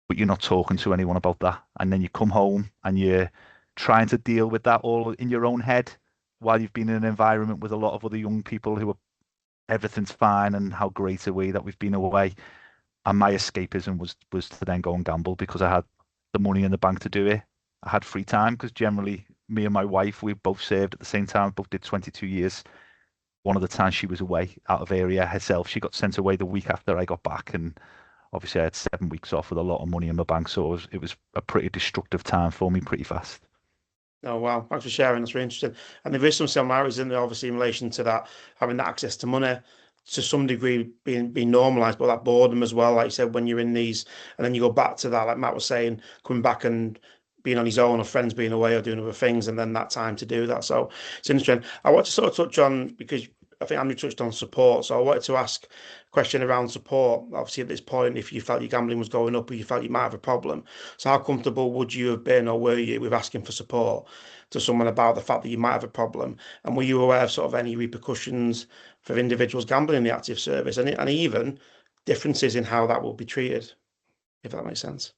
but you're not talking to anyone about that. And then you come home and you're trying to deal with that all in your own head while you've been in an environment with a lot of other young people who are everything's fine and how great are we that we've been away. And my escapism was to then go and gamble because I had the money in the bank to do it. I had free time because generally me and my wife, we both served at the same time, both did 22 years. One of the times she was away out of area herself, she got sent away the week after I got back, and obviously I had 7 weeks off with a lot of money in my bank, so it was a pretty destructive time for me pretty fast. Oh, wow. Thanks for sharing. That's really interesting. And there is some similarities in there, obviously, in relation to that, having that access to money to some degree being normalized, but that boredom as well, like you said, when you're in these, and then you go back to that, like Matt was saying, coming back and being on his own, or friends being away or doing other things, and then that time to do that. So it's interesting. I want to sort of touch on, because I think Andrew touched on support. So I wanted to ask a question around support. Obviously, at this point, if you felt your gambling was going up or you felt you might have a problem, so how comfortable would you have been, or were you, with asking for support to someone about the fact that you might have a problem? And were you aware of sort of any repercussions for individuals gambling in the active service, and even differences in how that will be treated, if that makes sense.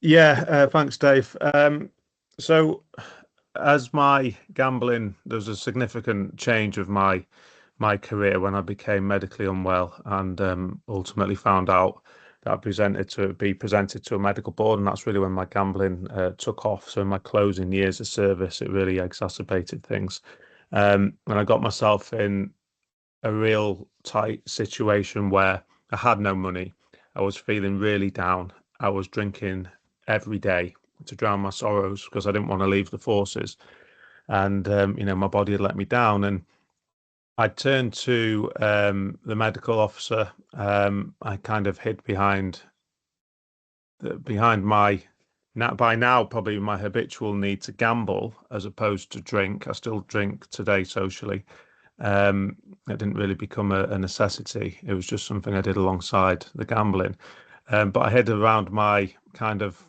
Yeah, thanks, Dave. So as my gambling, there was a significant change of my career when I became medically unwell, and ultimately found out that I be presented to a medical board, and that's really when my gambling took off. So in my closing years of service, it really exacerbated things, and I got myself in a real tight situation where I had no money. I was feeling really down. I was drinking every day to drown my sorrows because I didn't want to leave the forces, and my body had let me down. And I turned to the medical officer. I kind of hid behind my by now probably my habitual need to gamble as opposed to drink. I still drink today socially. It didn't really become a necessity. It was just something I did alongside the gambling. But I hid around my kind of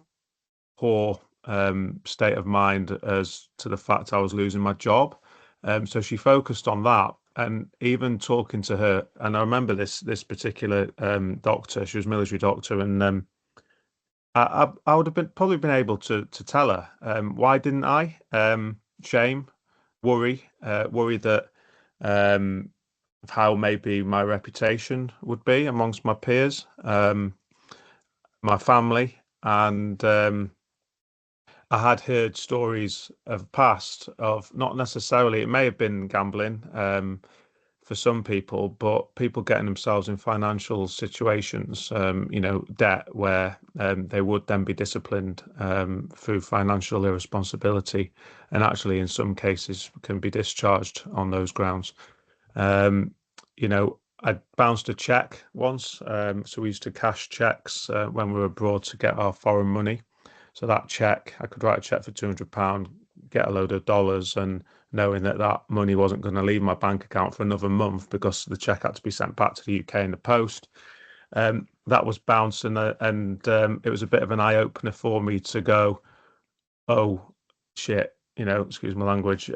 poor state of mind as to the fact I was losing my job. So she focused on that, and even talking to her, and I remember this particular doctor. She was a military doctor, and I would have probably been able to tell her why didn't I? Shame, worry that of how maybe my reputation would be amongst my peers, my family, and I had heard stories of past of not necessarily, it may have been gambling for some people, but people getting themselves in financial situations, debt where they would then be disciplined through financial irresponsibility, and actually in some cases can be discharged on those grounds. I bounced a check once, so we used to cash checks when we were abroad to get our foreign money. So that check, I could write a check for £200, get a load of dollars, and knowing that money wasn't going to leave my bank account for another month because the check had to be sent back to the UK in the post. That was bounced, and it was a bit of an eye opener for me to go, oh shit, excuse my language.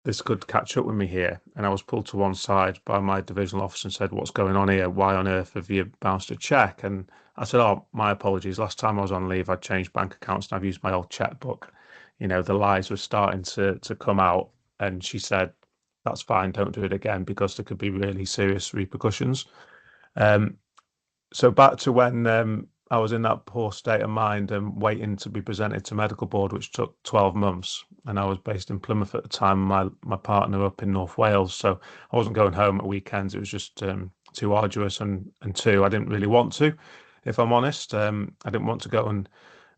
This could catch up with me here. And I was pulled to one side by my divisional officer and said, what's going on here? Why on earth have you bounced a check? And I said, oh, my apologies. Last time I was on leave, I'd changed bank accounts and I've used my old checkbook. The lies were starting to come out. And she said, that's fine. Don't do it again because there could be really serious repercussions. So back to when I was in that poor state of mind and waiting to be presented to medical board, which took 12 months. And I was based in Plymouth at the time, my partner up in North Wales. So I wasn't going home at weekends. It was just too arduous. And two, I didn't really want to, if I'm honest. I didn't want to go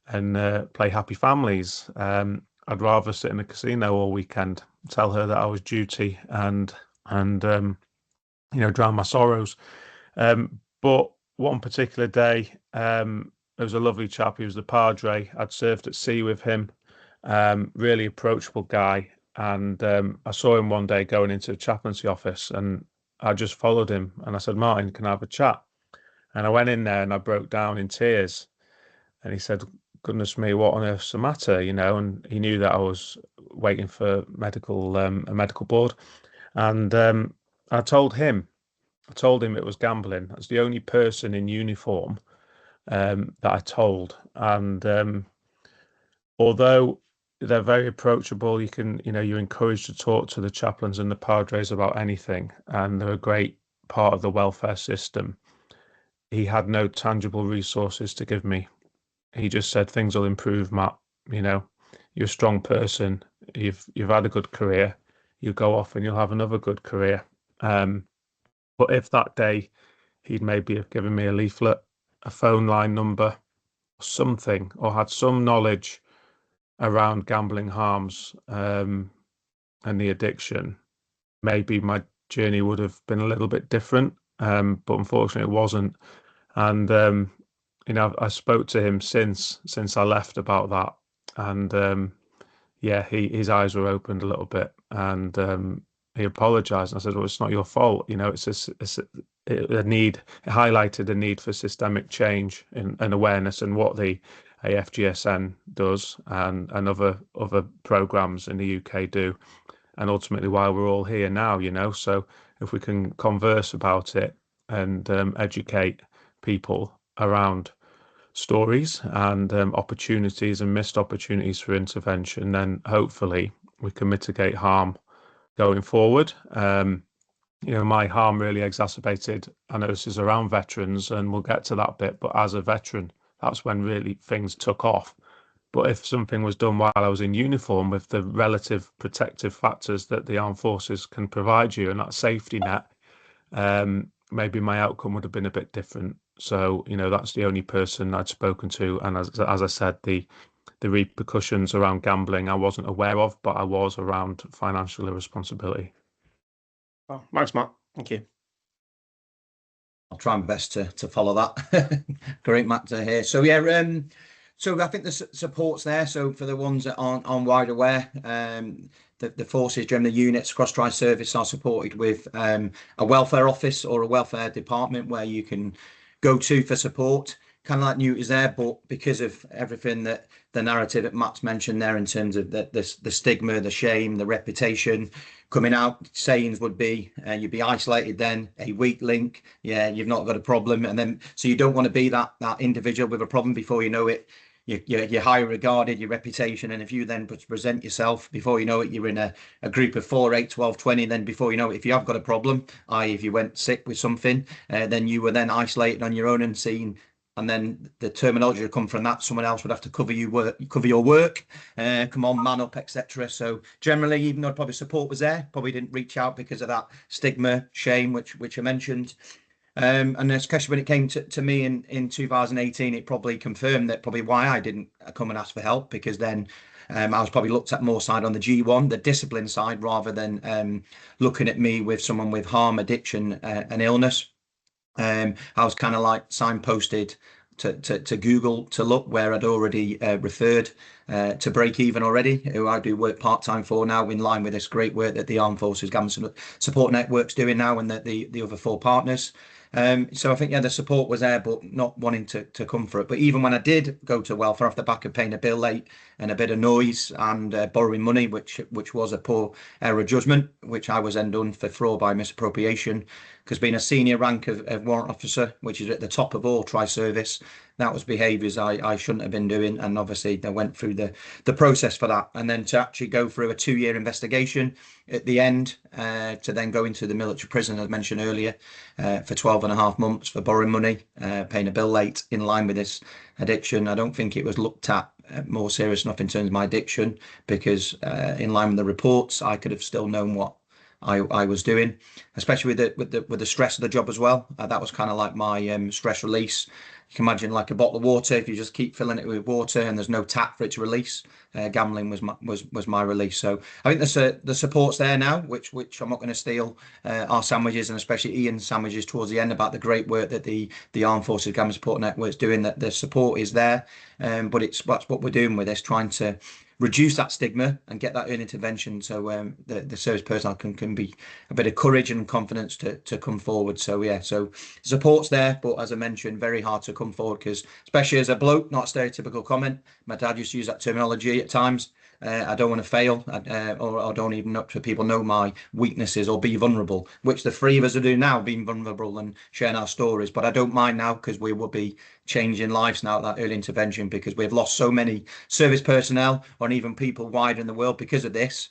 and play Happy Families. I'd rather sit in a casino all weekend, tell her that I was duty and drown my sorrows. But one particular day, there was a lovely chap. He was the Padre. I'd served at sea with him. Really approachable guy. And I saw him one day going into the chaplaincy office, and I just followed him. And I said, Martin, can I have a chat? And I went in there and I broke down in tears. And he said, goodness me, what on earth's the matter? And he knew that I was waiting for a medical board. And I told him it was gambling. That's the only person in uniform that I told. And although they're very approachable, you're encouraged to talk to the chaplains and the padres about anything, and they're a great part of the welfare system. He had no tangible resources to give me. He just said, things will improve, Matt. You're a strong person. You've had a good career. You go off and you'll have another good career. But if that day he'd maybe have given me a leaflet, a phone line number, something, or had some knowledge around gambling harms and the addiction, maybe my journey would have been a little bit different. But unfortunately, it wasn't. And I spoke to him since I left about that, and his eyes were opened a little bit, and he apologized. And I said, well, it's not your fault. It's a need. It highlighted a need for systemic change and awareness, and what the AFGSN does and other programs in the UK do, and ultimately why we're all here now. So if we can converse about it, and educate people around stories and opportunities and missed opportunities for intervention, then hopefully we can mitigate harm going forward. My harm really exacerbated, I know this is around veterans and we'll get to that bit, but as a veteran, that's when really things took off. But if something was done while I was in uniform with the relative protective factors that the armed forces can provide you and that safety net, maybe my outcome would have been a bit different. So, that's the only person I'd spoken to. And as I said, the repercussions around gambling I wasn't aware of, but I was around financial irresponsibility. Oh, thanks, Matt. Thank you. I'll try my best to follow that. Great, Matt, to hear. So yeah, so I think the support's there. So for the ones that aren't wide aware, the forces, generally units across tri-service are supported with a welfare office or a welfare department where you can go to for support. Kind of like Newt is there, but because of everything that the narrative that Matt's mentioned there in terms of the stigma, the shame, the reputation coming out, sayings would be you'd be isolated then, a weak link, yeah, you've not got a problem, and then so you don't want to be that individual with a problem before you know it. You're higher regarded, your reputation, and if you then present yourself, before you know it, you're in a group of 4, 8, 12, 20, then before you know it, if you have got a problem, i.e. if you went sick with something, then you were then isolated on your own and seen. And then the terminology would come from that. Someone else would have to cover your work, come on, man up, etc. So generally, even though probably support was there, probably didn't reach out because of that stigma, shame, which I mentioned. And especially when it came to me in 2018, it probably confirmed that probably why I didn't come and ask for help, because then I was probably looked at more side on the G1, the discipline side, rather than looking at me with someone with harm, addiction, and illness. I was kind of like signposted to Google to look where I'd already referred to Break Even already, who I do work part-time for now, in line with this great work that the Armed Forces Gambling Support Network's doing now, and that the other 4 partners. So I think, yeah, the support was there, but not wanting to come for it. But even when I did go to welfare off the back of paying a bill late and a bit of noise and borrowing money, which was a poor error of judgment, which I was then done for fraud by misappropriation, because being a senior rank of warrant officer, which is at the top of all tri-service, that was behaviours I shouldn't have been doing. And obviously they went through the process for that. And then to actually go through a 2-year investigation at the end, to then go into the military prison, as mentioned earlier, for 12.5 months for borrowing money, paying a bill late in line with this addiction. I don't think it was looked at more serious enough in terms of my addiction, because in line with the reports, I could have still known what I was doing, especially with the stress of the job as well. That was kind of like my stress release. You can imagine like a bottle of water. If you just keep filling it with water and there's no tap for it to release, gambling was my release. So I think the support's there now, which I'm not going to steal our sandwiches, and especially Ian's sandwiches towards the end, about the great work that the Armed Forces Gambling Support Network is doing. That the support is there, but that's what we're doing with this, trying to reduce that stigma and get that early intervention, so the service personnel can be a bit of courage and confidence to come forward. So yeah, so support's there, but as I mentioned, very hard to come forward, because especially as a bloke, not a stereotypical comment, my dad used to use that terminology at times. I don't want to fail, or I don't even want people know my weaknesses or be vulnerable, which the 3 of us are doing now, being vulnerable and sharing our stories. But I don't mind now, because we will be changing lives now at that early intervention, because we've lost so many service personnel or even people wider in the world because of this,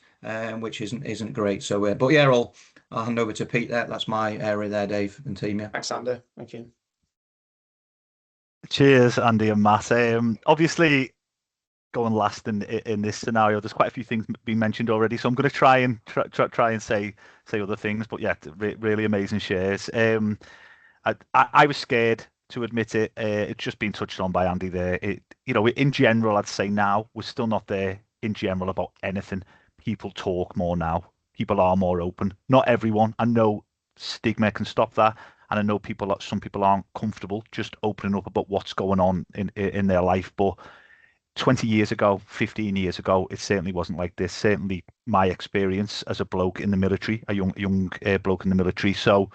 which isn't great. So, but yeah, I'll hand over to Pete there. That's my area there, Dave and team. Yeah. Thanks, Andy. Thank you. Cheers, Andy and Matt. Obviously, going last in this scenario, there's quite a few things being mentioned already, so I'm going to try and say other things. But yeah, really amazing shares. I was scared to admit it. It's just been touched on by Andy there. In general, I'd say now we're still not there in general about anything. People talk more now. People are more open. Not everyone. I know stigma can stop that, and I know some people aren't comfortable just opening up about what's going on in their life. But 20 years ago, 15 years ago, it certainly wasn't like this. Certainly my experience as a bloke in the military, a young bloke in the military. So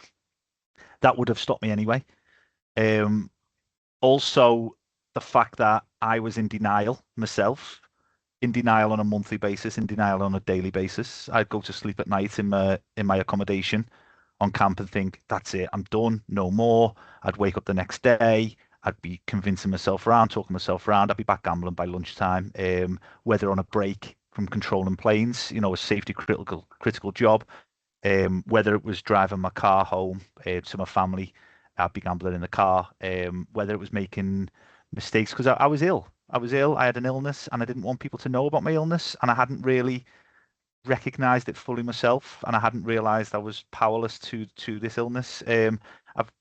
that would have stopped me anyway. Also, the fact that I was in denial myself, in denial on a monthly basis, in denial on a daily basis. I'd go to sleep at night in my accommodation, on camp and think, that's it, I'm done, no more. I'd wake up the next day, I'd be convincing myself around, talking myself around. I'd be back gambling by lunchtime, whether on a break from controlling planes, a safety critical job, whether it was driving my car home to my family, I'd be gambling in the car, whether it was making mistakes because I was ill. I had an illness and I didn't want people to know about my illness, and I hadn't really recognized it fully myself, and I hadn't realized I was powerless to this illness. A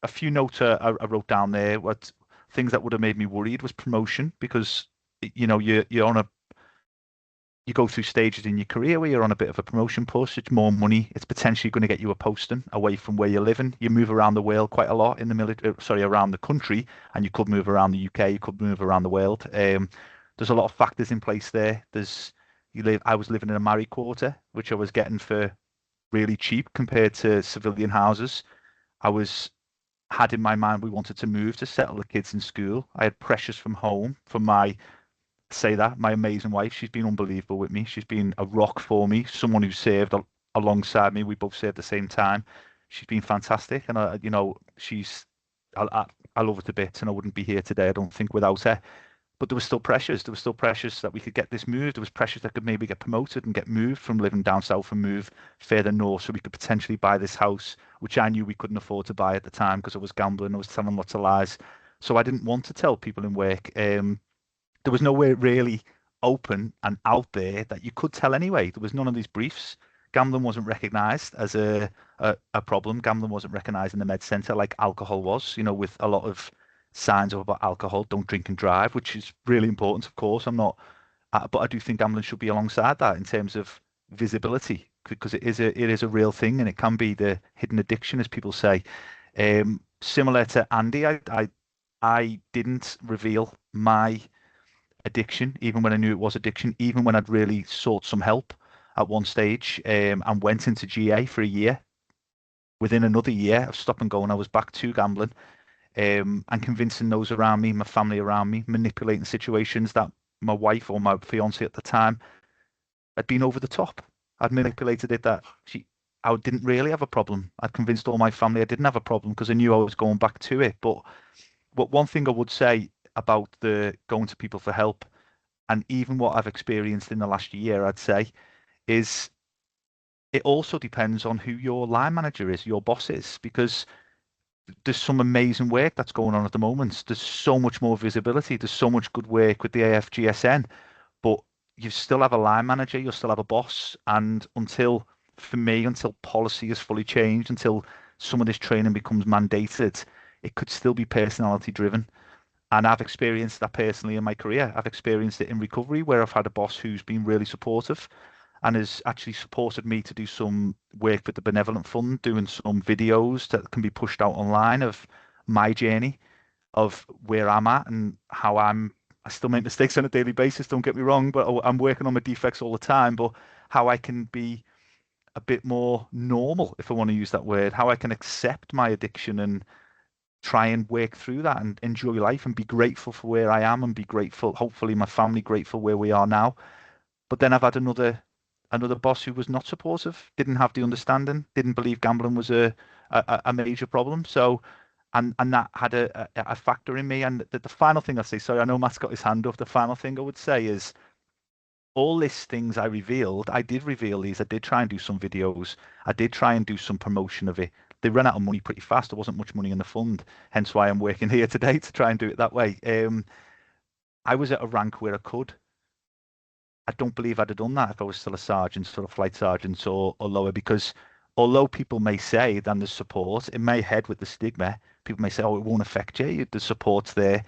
few notes I wrote down there. What things that would have made me worried was promotion, because you're on you go through stages in your career where you're on a bit of a promotion push. It's more money. It's potentially going to get you a posting away from where you're living. You move around the world quite a lot in the military, around the country, and you could move around the UK, you could move around the world. There's a lot of factors in place there. I was living in a married quarter, which I was getting for really cheap compared to civilian houses. Had in my mind we wanted to move to settle the kids in school. I had pressures from home from my amazing wife. She's been unbelievable with me. She's been a rock for me, someone who served alongside me. We both served at the same time. She's been fantastic, and I love her to bits, and I wouldn't be here today, I don't think, without her. But there was still pressures. There was still pressures that we could get this moved. There was pressures that could maybe get promoted and get moved from living down south and move further north, so we could potentially buy this house, which I knew we couldn't afford to buy at the time because I was gambling. I was telling lots of lies. So I didn't want to tell people in work. There was nowhere really open and out there that you could tell anyway. There was none of these briefs. Gambling wasn't recognised as a problem. Gambling wasn't recognised in the med centre like alcohol was, with a lot of signs about alcohol, don't drink and drive, which is really important, of course. I'm not, but I do think gambling should be alongside that in terms of visibility, because it is a real thing, and it can be the hidden addiction, as people say. Similar to Andy, I didn't reveal my addiction, even when I knew it was addiction, even when I'd really sought some help at one stage, and went into GA for a year. Within another year of stop and going, I was back to gambling, and convincing those around me, my family around me, manipulating situations that my wife or my fiance at the time had been over the top. I'd manipulated it that I didn't really have a problem. I'd convinced all my family I didn't have a problem because I knew I was going back to it. But one thing I would say about the going to people for help, and even what I've experienced in the last year, I'd say, is it also depends on who your line manager is, your boss is, because there's some amazing work that's going on at the moment. There's so much more visibility. There's so much good work with the AFGSN, but you still have a line manager, you'll still have a boss. And until policy is fully changed, until some of this training becomes mandated, it could still be personality driven. And I've experienced that personally in my career. I've experienced it in recovery, where I've had a boss who's been really supportive and has actually supported me to do some work with the Benevolent Fund, doing some videos that can be pushed out online of my journey, of where I'm at and how I still make mistakes on a daily basis, don't get me wrong, but I'm working on my defects all the time, but how I can be a bit more normal, if I want to use that word, how I can accept my addiction and try and work through that and enjoy life and be grateful for where I am, and be grateful, hopefully my family grateful where we are now. But then I've had another boss who was not supportive, didn't have the understanding, didn't believe gambling was a major problem. So, and that had a factor in me. And the final thing I say, sorry, I know Matt's got his hand up. The final thing I would say is, all these things I did reveal these. I did try and do some videos. I did try and do some promotion of it. They ran out of money pretty fast. There wasn't much money in the fund, hence why I'm working here today to try and do it that way. I was at a rank where I could. I don't believe I'd have done that if I was still a sergeant, sort of flight sergeant or lower, because although people may say then there's support, it may head with the stigma. People may say, oh, it won't affect you. The support's there.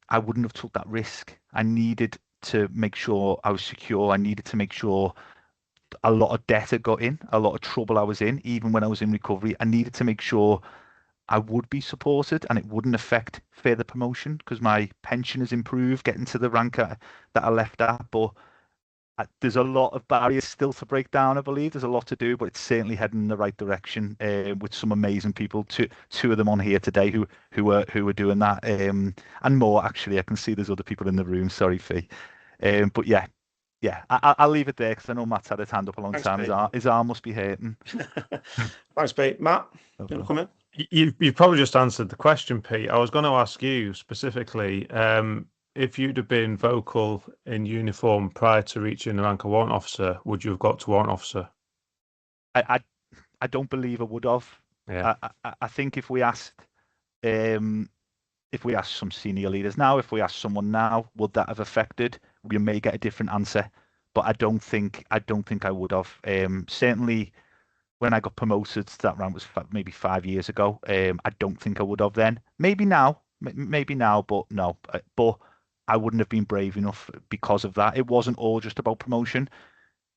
I wouldn't have took that risk. I needed to make sure I was secure. I needed to make sure a lot of debt had got in, a lot of trouble I was in, even when I was in recovery. I needed to make sure I would be supported and it wouldn't affect further promotion, because my pension has improved getting to the rank that I left at. But there's a lot of barriers still to break down, I believe. There's a lot to do, but it's certainly heading in the right direction, with some amazing people. Two of them on here today who are doing that, and more, actually. I can see there's other people in the room. Sorry, Fee. But yeah, yeah, I'll leave it there because I know Matt's had his hand up a long Thanks, time. Pete. His arm must be hurting. Thanks, Pete. Matt, No you want to problem. come in? You've probably just answered the question, Pete. I was going to ask you specifically, if you'd have been vocal in uniform prior to reaching the rank of warrant officer, would you have got to warrant officer? I don't believe I would have. Yeah. I think if we asked some senior leaders now, if we asked someone now, would that have affected? We may get a different answer, but I don't think I would have. Certainly when I got promoted, that round was maybe 5 years ago. I don't think I would have then. Maybe now, but no. But I wouldn't have been brave enough because of that. It wasn't all just about promotion.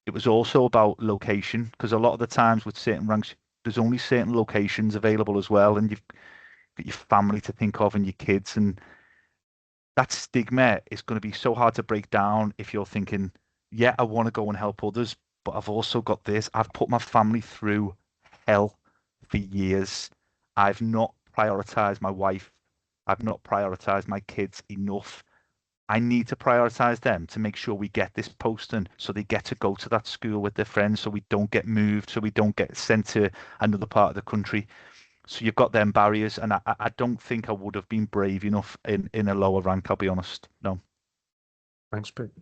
It was also about location, because a lot of the times with certain ranks, there's only certain locations available as well, and you've got your family to think of and your kids, and that stigma is going to be so hard to break down if you're thinking, yeah, I want to go and help others, but I've also got this. I've put my family through hell for years. I've not prioritized my wife. I've not prioritized my kids enough. I need to prioritize them to make sure we get this posting so they get to go to that school with their friends, so we don't get moved, so we don't get sent to another part of the country. So you've got them barriers, and I don't think I would have been brave enough in a lower rank, I'll be honest. No. Thanks, Pete.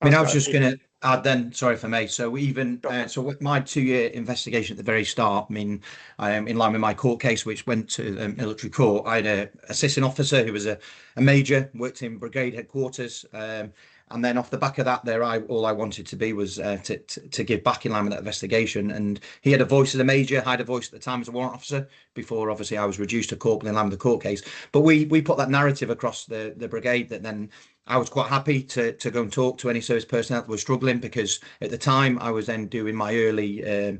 I mean, I was just going to add then, sorry for me. So even so with my 2-year investigation at the very start, I mean, in line with my court case, which went to the military court, I had an assistant officer who was a major, worked in brigade headquarters. And then off the back of that, all I wanted to be was to give back in line with that investigation. And he had a voice as a major, I had a voice at the time as a warrant officer, before obviously I was reduced to corporal in line with the court case. But we put that narrative across the brigade that then I was quite happy to go and talk to any service personnel that was struggling, because at the time I was then doing my early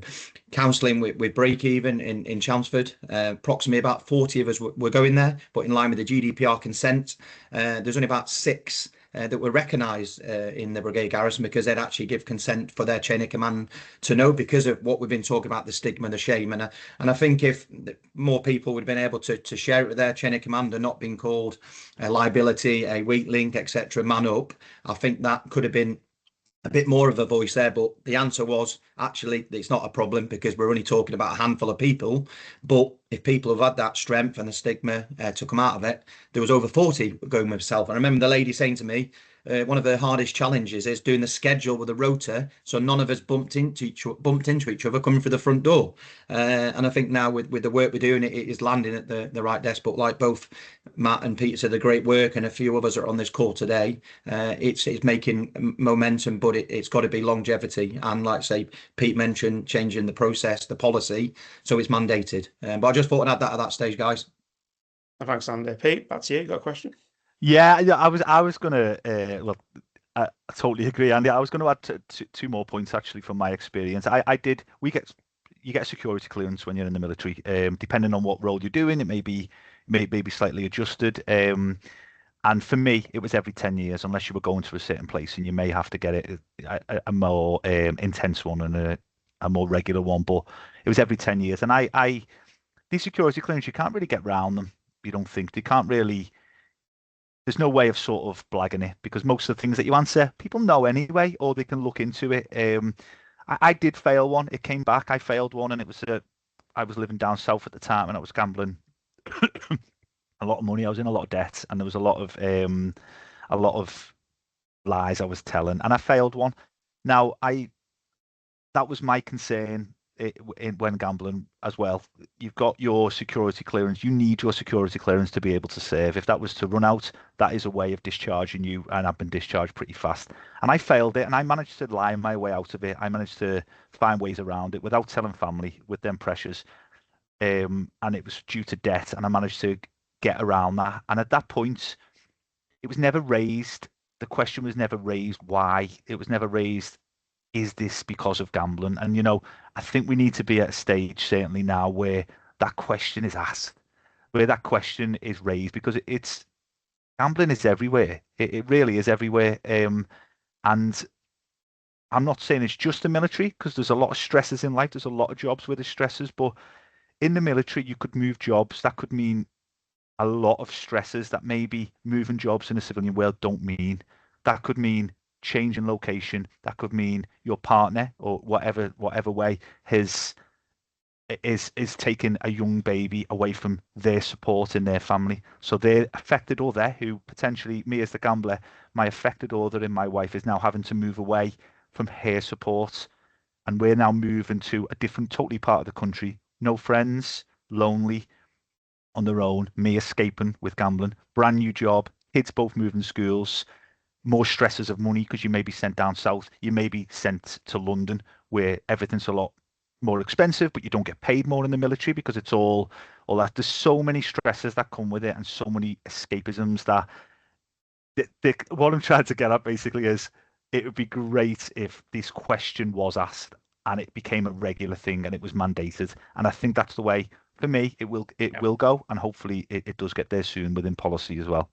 counselling with Break Even in Chelmsford. Approximately about 40 of us were going there, but in line with the GDPR consent, there's only about 6 that were recognised in the brigade garrison, because they'd actually give consent for their chain of command to know, because of what we've been talking about, the stigma, the shame. And I think if more people would have been able to share it with their chain of command and not being called a liability, a weak link, etc., man up, I think that could have been a bit more of a voice there. But the answer was actually it's not a problem, because we're only talking about a handful of people. But if people have had that strength and the stigma to come out of it, there was over 40 going with self. And I remember the lady saying to me, one of the hardest challenges is doing the schedule with the rota, so none of us bumped into each other coming through the front door. And I think now with the work we're doing, it is landing at the right desk. But like both Matt and Peter said, the great work, and a few of us are on this call today, it's making momentum, but it's got to be longevity. And like say Pete mentioned, changing the process, the policy, so it's mandated. But I just thought I'd add that at that stage, guys. Thanks, Andy. Pete, back to you. Got a question? Yeah, I was gonna look. I totally agree, Andy. I was going to add two more points actually from my experience. You get a security clearance when you're in the military. Depending on what role you're doing, it may be slightly adjusted. And for me, it was every 10 years, unless you were going to a certain place, and you may have to get it a more intense one and a more regular one. But it was every 10 years, and these security clearance, you can't really get round them. You don't think they can't really. There's no way of sort of blagging it, because most of the things that you answer, people know anyway, or they can look into it. I did fail one. It came back. I failed one, and it was I was living down south at the time, and I was gambling a lot of money. I was in a lot of debt, and there was a lot of lies I was telling, and I failed one. Now that was my concern when gambling as well. You've got your security clearance. You need your security clearance to be able to serve. If that was to run out, that is a way of discharging you, and I've been discharged pretty fast. And I failed it, and I managed to lie my way out of it. I managed to find ways around it without telling family, with them pressures. And it was due to debt, and I managed to get around that. And at that point, it was never raised. The question was never raised why. It was never raised, is this because of gambling? And, I think we need to be at a stage, certainly now, where that question is asked, where that question is raised, because it's gambling is everywhere. It really is everywhere. And I'm not saying it's just the military, because there's a lot of stresses in life. There's a lot of jobs where there's stresses, but in the military, you could move jobs. That could mean a lot of stresses that maybe moving jobs in the civilian world don't mean. That could mean change in location. That could mean your partner or whatever way is taking a young baby away from their support in their family. So their affected other, who potentially, me as the gambler, my affected other and my wife is now having to move away from her support, and we're now moving to a different, totally part of the country. No friends, lonely, on their own. Me escaping with gambling. Brand new job. Kids both moving schools. More stresses of money because you may be sent down south. You may be sent to London, where everything's a lot more expensive, but you don't get paid more in the military because it's all that. There's so many stresses that come with it, and so many escapisms that what I'm trying to get at basically is it would be great if this question was asked and it became a regular thing and it was mandated. And I think that's the way, for me, it will go, and hopefully it does get there soon within policy as well.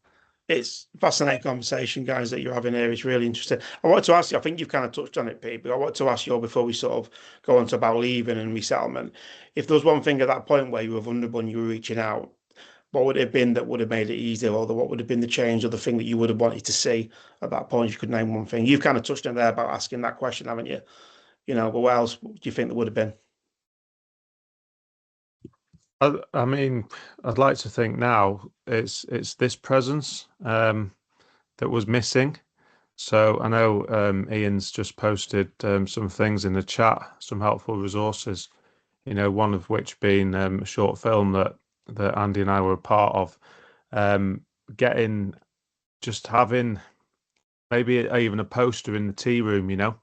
It's a fascinating conversation, guys, that you're having here. It's really interesting. I wanted to ask you, I think you've kind of touched on it, Pete, but I want to ask you before we sort of go on to about leaving and resettlement. If there was one thing at that point where you were vulnerable and you were reaching out, what would it have been that would have made it easier, or what would have been the change or the thing that you would have wanted to see at that point? If you could name one thing. You've kind of touched on there about asking that question, haven't you? But what else do you think there would have been? I mean, I'd like to think now it's this presence that was missing. So I know Ian's just posted some things in the chat, some helpful resources. One of which being a short film that Andy and I were a part of. Having maybe even a poster in the tea room,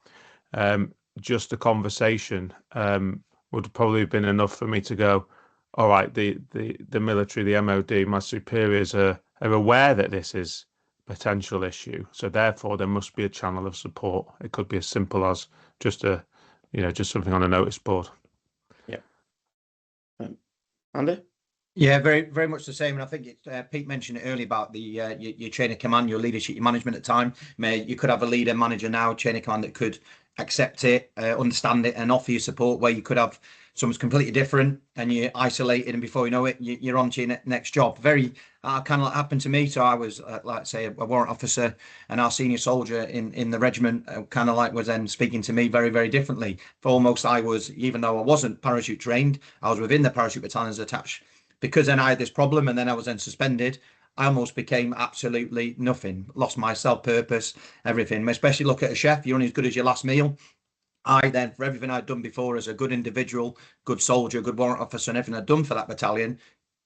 just a conversation would probably have been enough for me to go, all right, the military, the MOD, my superiors are aware that this is a potential issue. So therefore there must be a channel of support. It could be as simple as just something on a notice board. Yeah. Andy? Yeah, very, very much the same. And I think Pete mentioned it earlier about the your chain of command, your leadership, your management at the time. You could have a leader, manager now, chain of command that could accept it, understand it, and offer you support. Where you could have someone's completely different and you're isolated, and before you know it, you're on to your next job. Very kind of like happened to me. So I was, like say, a warrant officer, and our senior soldier in the regiment kind of like was then speaking to me very, very differently. For almost, I was, even though I wasn't parachute trained, I was within the parachute battalions attached. Because then I had this problem, and then I was then suspended. I almost became absolutely nothing. Lost my self-purpose, everything. Especially look at a chef, you're only as good as your last meal. I then, for everything I'd done before as a good individual, good soldier, good warrant officer, and everything I'd done for that battalion,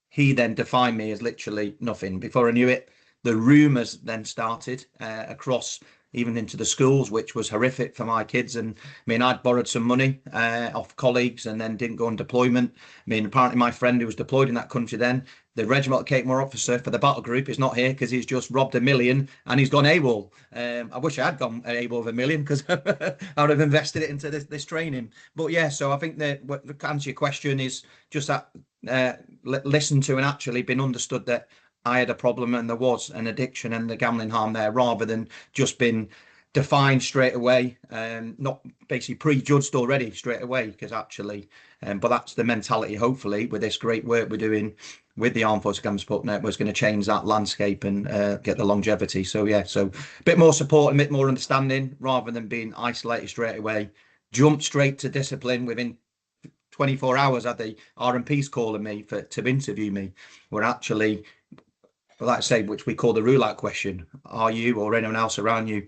he then defined me as literally nothing. Before I knew it, the rumours then started across even into the schools, which was horrific for my kids. And I mean, I'd borrowed some money off colleagues and then didn't go on deployment. I mean, apparently my friend who was deployed in that country then, the regimental Cape Moor officer for the battle group, is not here because he's just robbed $1 million and he's gone AWOL. I wish I had gone AWOL of $1 million, because I would have invested it into this training. But yeah, so I think that to answer your question is just that listen to and actually been understood that I had a problem and there was an addiction and the gambling harm there, rather than just been defined straight away, not basically prejudged already straight away, because actually, but that's the mentality, hopefully, with this great work we're doing with the Armed Forces Gambling Support Network, is going to change that landscape and get the longevity. So yeah, so a bit more support, a bit more understanding, rather than being isolated straight away. Jump straight to discipline within 24 hours. Had the RMPs calling me to interview me, where actually, like I say, which we call the rule-out question: are you or anyone else around you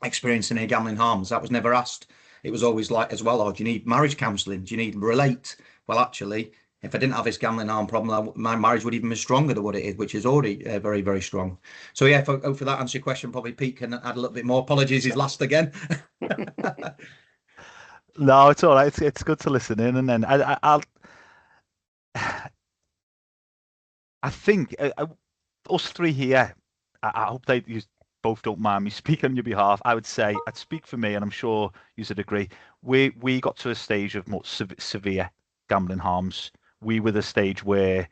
experiencing any gambling harms? That was never asked. It was always like, as well, do you need marriage counselling? Do you need relate? Well, actually, if I didn't have this gambling harm problem, my marriage would even be stronger than what it is, which is already very, very strong. So yeah, hopefully that answers your question. Probably Pete can add a little bit more. Apologies, he's last again. No, it's all right. It's good to listen in, and then I think us three here. I hope you both don't mind me speaking on your behalf. I would say I'd speak for me, and I'm sure you would agree. We got to a stage of more severe gambling harms. We were the stage where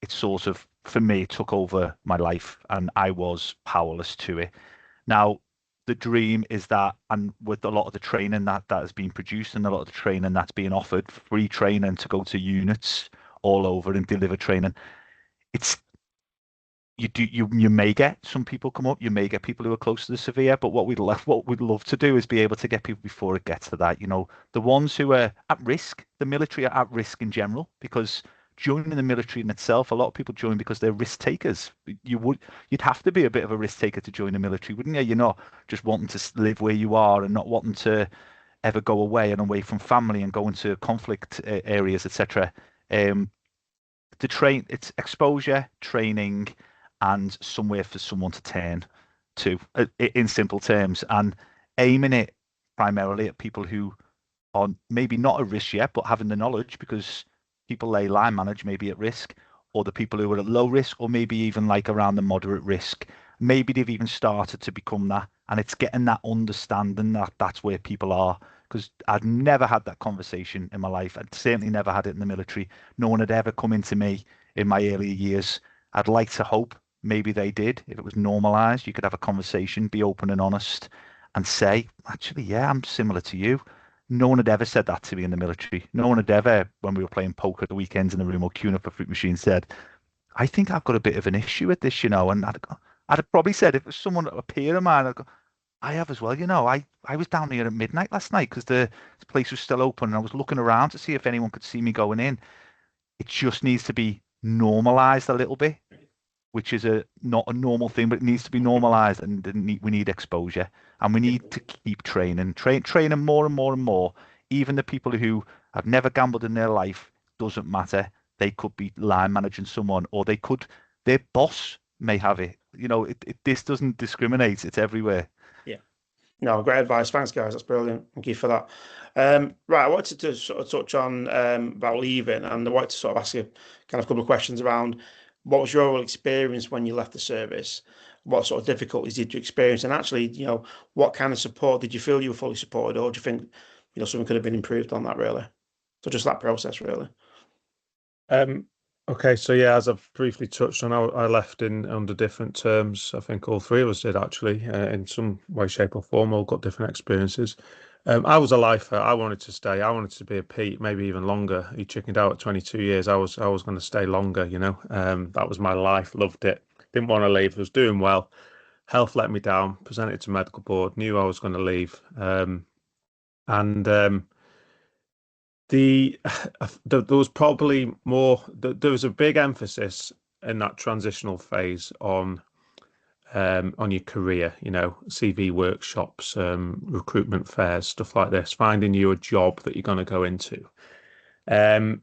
it sort of, for me, took over my life, and I was powerless to it. Now, the dream is that, and with a lot of the training that has been produced and a lot of the training that's being offered, free training to go to units all over and deliver training, you may get some people come up, you may get people who are close to the severe, but what we'd love to do is be able to get people before it gets to that. The ones who are at risk, the military are at risk in general, because joining the military in itself, a lot of people join because they're risk takers. You'd have to be a bit of a risk taker to join the military, wouldn't you? You're not just wanting to live where you are and not wanting to ever go away and away from family and go into conflict areas, etc. To train, it's exposure, training, and somewhere for someone to turn to, in simple terms, and aiming it primarily at people who are maybe not at risk yet, but having the knowledge, because people they line manage may be at risk, or the people who are at low risk, or maybe even like around the moderate risk. Maybe they've even started to become that, and it's getting that understanding that that's where people are. Because I'd never had that conversation in my life. I'd certainly never had it in the military. No one had ever come into me in my earlier years. I'd like to hope maybe they did. If it was normalized, you could have a conversation, be open and honest, and say, actually, yeah, I'm similar to you. No one had ever said that to me in the military. No one had ever, when we were playing poker at the weekends in the room or queuing up a fruit machine, said, I think I've got a bit of an issue with this, And I'd have probably said, if it was someone, a peer of mine, I'd go, I have as well. I was down here at midnight last night because the place was still open and I was looking around to see if anyone could see me going in. It just needs to be normalized a little bit, which is not a normal thing, but it needs to be normalized, and we need exposure, and we need to keep training more and more and more. Even the people who have never gambled in their life, doesn't matter. They could be line managing someone, or their boss may have it. This doesn't discriminate. It's everywhere. No, great advice. Thanks, guys. That's brilliant. Thank you for that. Right, I wanted to sort of touch on about leaving, and I wanted to sort of ask you kind of a couple of questions around what was your experience when you left the service? What sort of difficulties did you experience? And actually, what kind of support did you feel you were fully supported, or do you think, something could have been improved on that, really? So just that process, really. Okay, so yeah, as I've briefly touched on, I left under different terms. I think all three of us did, actually, in some way, shape, or form. All got different experiences. I was a lifer. I wanted to stay. I wanted to be a Pete, maybe even longer. He chickened out at 22 years. I was going to stay longer. That was my life. Loved it. Didn't want to leave. Was doing well. Health let me down. Presented to medical board. Knew I was going to leave. There was probably more. There was a big emphasis in that transitional phase on your career. CV workshops, recruitment fairs, stuff like this. Finding you a job that you're going to go into. And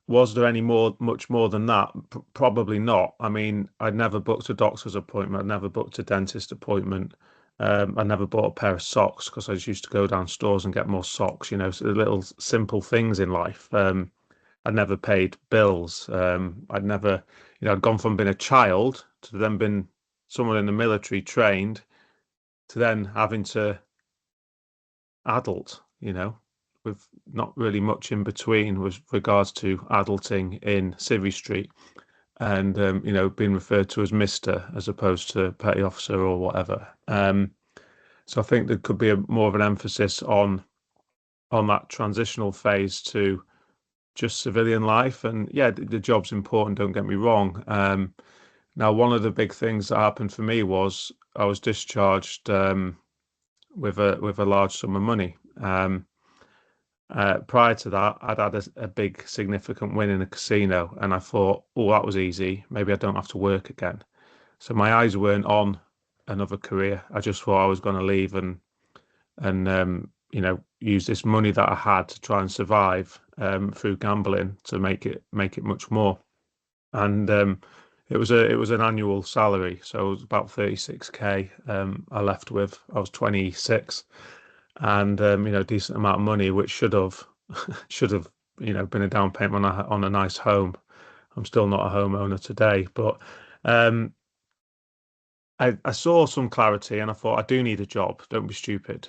was there much more than that? Probably not. I mean, I'd never booked a doctor's appointment. I'd never booked a dentist appointment. I never bought a pair of socks because I just used to go down stores and get more socks, so the little simple things in life. I'd never paid bills. I'd never, I'd gone from being a child to then being someone in the military trained to then having to adult, with not really much in between with regards to adulting in Civvy Street. And being referred to as Mr. as opposed to petty officer or whatever. So I think there could be more of an emphasis on that transitional phase to just civilian life. And yeah, the job's important, don't get me wrong. Now, one of the big things that happened for me was I was discharged with a large sum of money. Prior to that, I'd had a big significant win in a casino, and I thought, oh, that was easy. Maybe I don't have to work again. So my eyes weren't on another career. I just thought I was going to leave and use this money that I had to try and survive through gambling to make it much more. And it was an annual salary, so it was about 36k. I left with. I was 26. And decent amount of money, which should have been a down payment on a nice home. I'm still not a homeowner today, but I saw some clarity, and I thought I do need a job. Don't be stupid.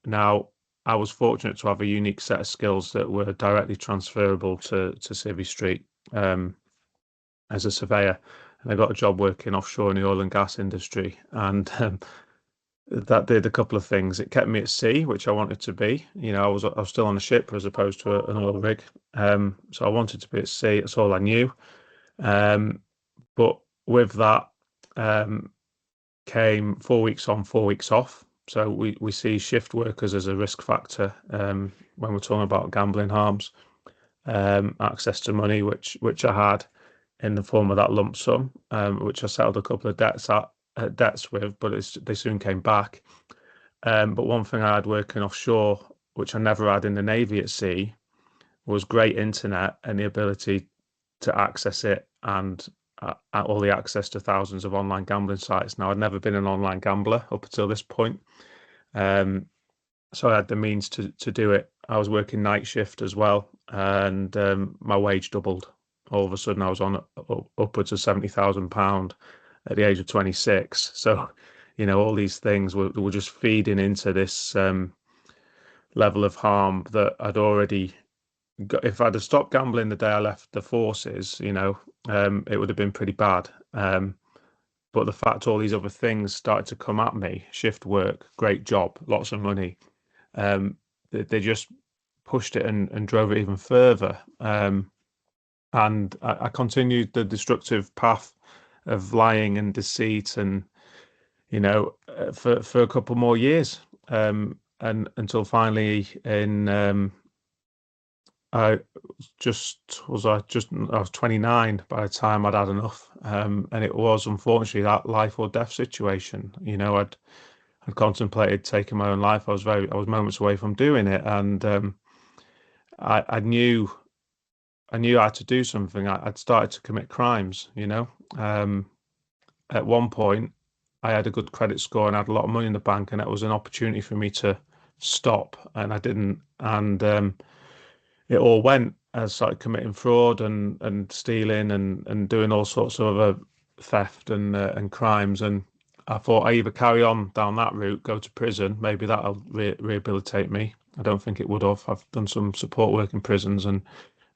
Now I was fortunate to have a unique set of skills that were directly transferable to Civvy Street as a surveyor, and I got a job working offshore in the oil and gas industry, and that did a couple of things. It kept me at sea, which I wanted to be. I was still on a ship as opposed to an oil rig. So I wanted to be at sea. That's all I knew. But with that came 4 weeks on, 4 weeks off. So we see shift workers as a risk factor when we're talking about gambling harms. Access to money, which I had in the form of that lump sum, which I settled a couple of debts with, but they soon came back. But one thing I had working offshore, which I never had in the Navy at sea, was great internet and the ability to access it, and all the access to thousands of online gambling sites. Now, I'd never been an online gambler up until this point. So I had the means to do it. I was working night shift as well, and my wage doubled. All of a sudden, I was on upwards of £70,000 at the age of 26. So, all these things were just feeding into this level of harm that I'd already got. If I'd have stopped gambling the day I left the forces, it would have been pretty bad. But the fact all these other things started to come at me, shift work, great job, lots of money, they just pushed it and drove it even further. And I continued the destructive path of lying and deceit, and for a couple more years, and until finally I was 29 by the time I'd had enough, and it was unfortunately that life or death situation. I'd contemplated taking my own life. I was moments away from doing it, and I knew I had to do something. I'd started to commit crimes. At one point, I had a good credit score and had a lot of money in the bank, and it was an opportunity for me to stop, and I didn't. And it all went. I started committing fraud and stealing and doing all sorts of other theft and crimes. And I thought I either carry on down that route, go to prison, maybe that'll rehabilitate me. I don't think it would have. I've done some support work in prisons, and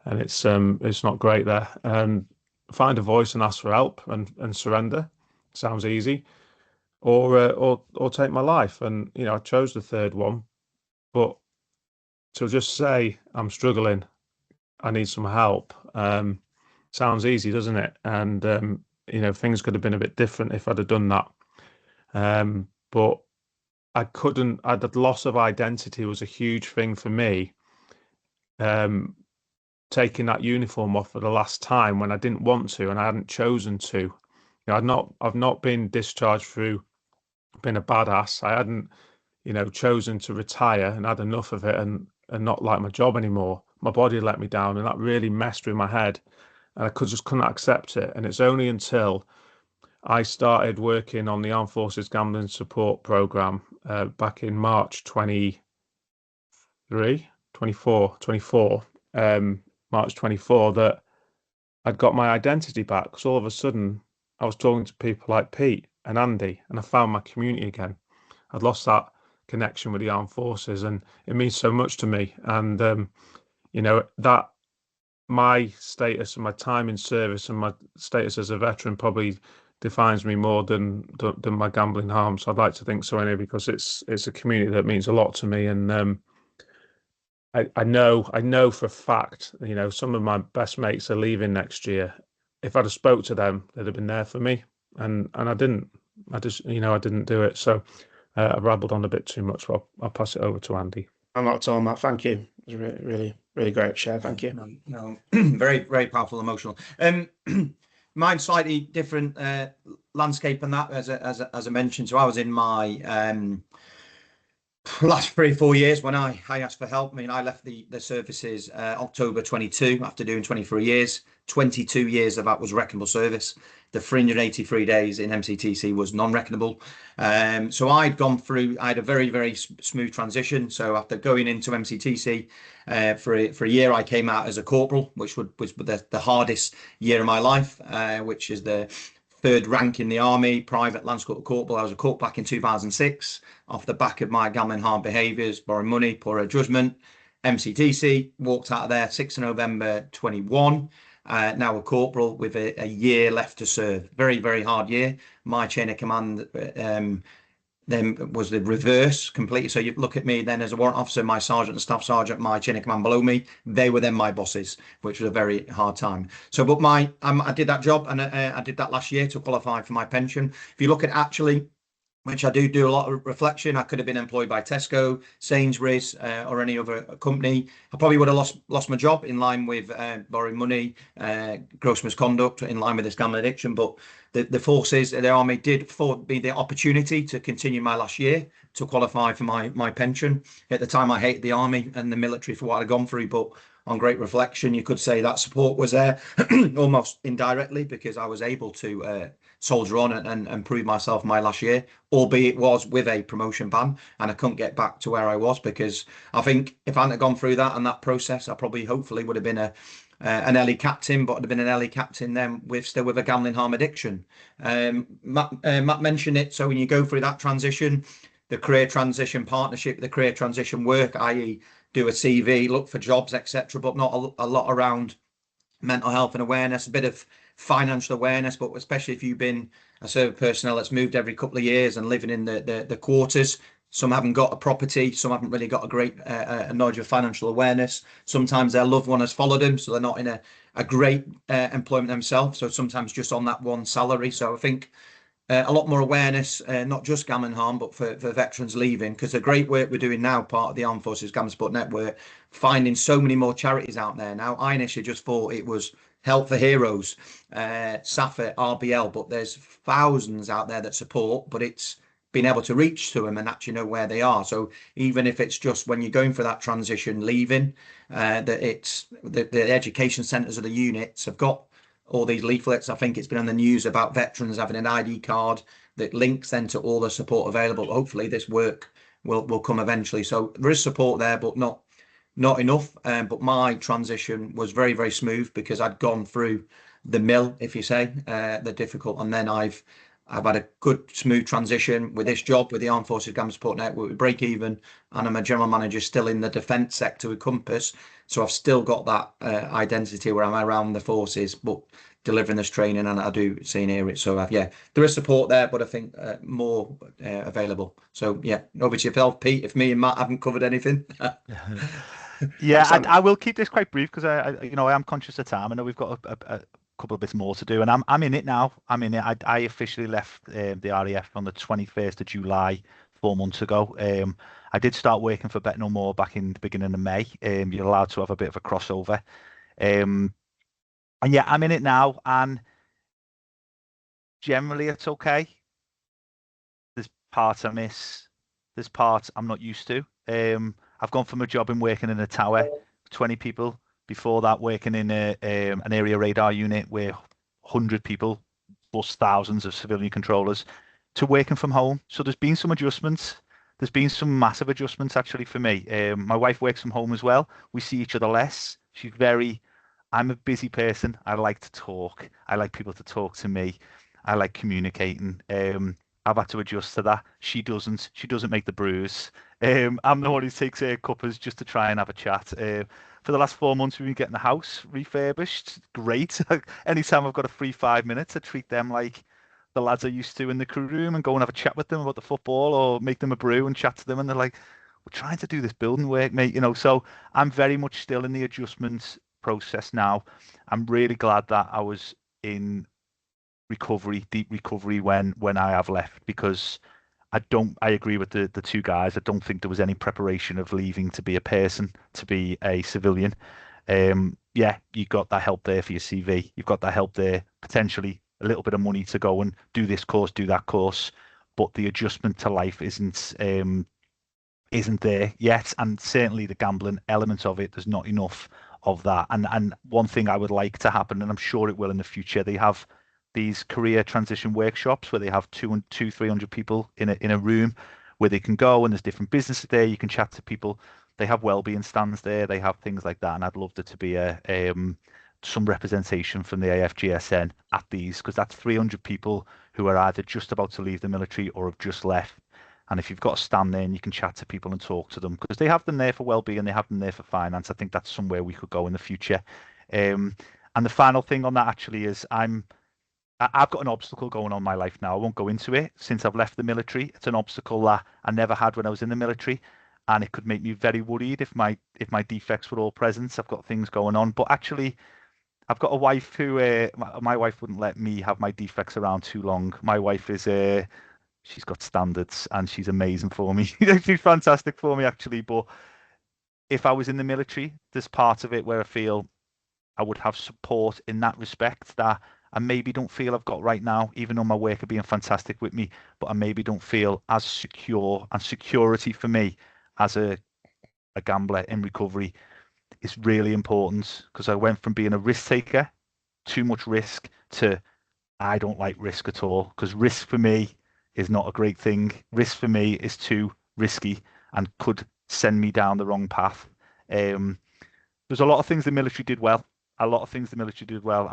it's not great there. And find a voice and ask for help and surrender. Sounds easy. Or take my life. And I chose the third one. But to just say I'm struggling, I need some help, sounds easy, doesn't it? And things could have been a bit different if I'd have done that. But I couldn't. The loss of identity was a huge thing for me. Taking that uniform off for the last time when I didn't want to and I hadn't chosen to. I've not been discharged through being a badass. I hadn't, chosen to retire and had enough of it and not like my job anymore. My body let me down, and that really messed with my head, and I couldn't accept it. And it's only until I started working on the Armed Forces Gambling Support Program back in March 24, March 24, that I'd got my identity back. Because all of a sudden, I was talking to people like Pete and Andy, and I found my community again. I'd lost that connection with the armed forces, and it means so much to me. And that my status and my time in service and my status as a veteran probably defines me more than my gambling harm. So I'd like to think so anyway, because it's a community that means a lot to me. And I know for a fact, some of my best mates are leaving next year. If I'd have spoke to them, they'd have been there for me, and I didn't. I didn't do it. So I've rabbled on a bit too much. Well, I'll pass it over to Andy. I'm not at all, Matt. Thank you. It was really, really great share. Thank you. No, very, very powerful, emotional. Mine's slightly different landscape and that, as I mentioned. So I was in my last 3 or 4 years when I asked for help. I mean, I left the services October 22 after doing 23 years. 22 years of that was reckonable service. The 383 days in MCTC was non-reckonable. So I had a very, very smooth transition. So after going into MCTC for a year, I came out as a corporal, which was the hardest year of my life, which is the 3rd rank in the army, private Lance Corporal Corporal. I was a corp back in 2006 off the back of my gambling harm behaviours, borrowing money, poor judgment. MCTC, walked out of there 6th of November 21. Now a corporal with a year left to serve. Very, very hard year. My chain of command then was the reverse completely. So you look at me then as a warrant officer, my sergeant and staff sergeant, my chain of command below me, they were then my bosses, which was a very hard time. So, but I did that job, and I did that last year to qualify for my pension. If you look at actually, which I do a lot of reflection, I could have been employed by Tesco, Sainsbury's, or any other company. I probably would have lost my job in line with borrowing money, gross misconduct, in line with this gambling addiction. But the forces, the army did afford me the opportunity to continue my last year to qualify for my pension. At the time, I hated the army and the military for what I'd gone through, but on great reflection, you could say that support was there almost indirectly, because I was able to soldier on and prove myself my last year, albeit it was with a promotion ban, and I couldn't get back to where I was, because I think if I hadn't gone through that and that process, I probably hopefully would have been an LE captain, but I'd have been an LE captain then still with a gambling harm addiction. Matt mentioned it. So when you go through that transition, the career transition partnership, the career transition work, i.e. do a CV, look for jobs, etc., but not a lot around mental health and awareness, a bit of financial awareness, but especially if you've been a service personnel that's moved every couple of years and living in the quarters. Some haven't got a property, some haven't really got a great knowledge of financial awareness. Sometimes their loved one has followed them, so they're not in a great employment themselves, so sometimes just on that one salary. So I think a lot more awareness, not just gambling harm, but for veterans leaving, because the great work we're doing now, part of the Armed Forces Gambling Support Network, finding so many more charities out there now. I initially just thought it was Help for Heroes, SAFA, RBL, but there's thousands out there that support, but it's being able to reach to them and actually know where they are. So even if it's just when you're going for that transition, leaving, that it's the education centres of the units have got all these leaflets. I think it's been on the news about veterans having an ID card that links then to all the support available. Hopefully this work will come eventually. So there is support there, but not enough. But my transition was very, very smooth, because I'd gone through the mill, if you say, the difficult, and then I've had a good smooth transition with this job with the Armed Forces Gambling Support Network. We break even, and I'm a general manager still in the defence sector with Compass. So I've still got that identity where I'm around the forces, but delivering this training, and I do see and hear it. So yeah, there is support there, but I think more available. So yeah, over to yourself, Pete, if me and Matt haven't covered anything. Yeah, I will keep this quite brief, because I am conscious of time. I know we've got a couple of bits more to do, and I'm in it now. I'm in it. I officially left the RAF on the 21st of July, 4 months ago. I did start working for Bet No More back in the beginning of May. You're allowed to have a bit of a crossover. And yeah, I'm in it now, and generally it's okay. There's parts I miss. There's parts I'm not used to. I've gone from a job in working in a tower, 20 people. Before that, working in an area radar unit where 100 people plus thousands of civilian controllers, to working from home. So there's been some adjustments. There's been some massive adjustments actually for me. My wife works from home as well. We see each other less. I'm a busy person. I like to talk. I like people to talk to me. I like communicating. I've had to adjust to that. She doesn't. She doesn't make the brews. I'm the one who takes her cuppers just to try and have a chat. For the last 4 months, we've been getting the house refurbished. Great. Anytime I've got a free 5 minutes, I treat them like the lads I used to in the crew room and go and have a chat with them about the football, or make them a brew and chat to them. And they're like, "We're trying to do this building work, mate." So I'm very much still in the adjustment process now. I'm really glad that I was in recovery, deep recovery, when I have left, because I agree with the two guys. I don't think there was any preparation of leaving to be a person, to be a civilian. Yeah, you got that help there for your CV. You've got that help there, potentially a little bit of money to go and do this course, do that course, but the adjustment to life isn't there yet, and certainly the gambling element of it, there's not enough of that. And one thing I would like to happen, and I'm sure it will in the future, they have these career transition workshops where they have 300 people in a room where they can go, and there's different businesses there. You can chat to people. They have wellbeing stands there. They have things like that, and I'd love there to be some representation from the AFGSN at these, because that's 300 people who are either just about to leave the military or have just left. And if you've got a stand there and you can chat to people and talk to them, because they have them there for wellbeing, they have them there for finance. I think that's somewhere we could go in the future. And the final thing on that actually is I've got an obstacle going on in my life now. I won't go into it. Since I've left the military, it's an obstacle that I never had when I was in the military, and it could make me very worried if my defects were all present. I've got things going on, but actually, I've got a wife who my wife wouldn't let me have my defects around too long. My wife is she's got standards and she's amazing for me. She's fantastic for me actually. But if I was in the military, there's part of it where I feel I would have support in that respect that I maybe don't feel I've got right now, even though my work are being fantastic with me, but I maybe don't feel as secure. And security for me as a gambler in recovery is really important because I went from being a risk taker, too much risk, to I don't like risk at all because risk for me is not a great thing. Risk for me is too risky and could send me down the wrong path. There's a lot of things the military did well. And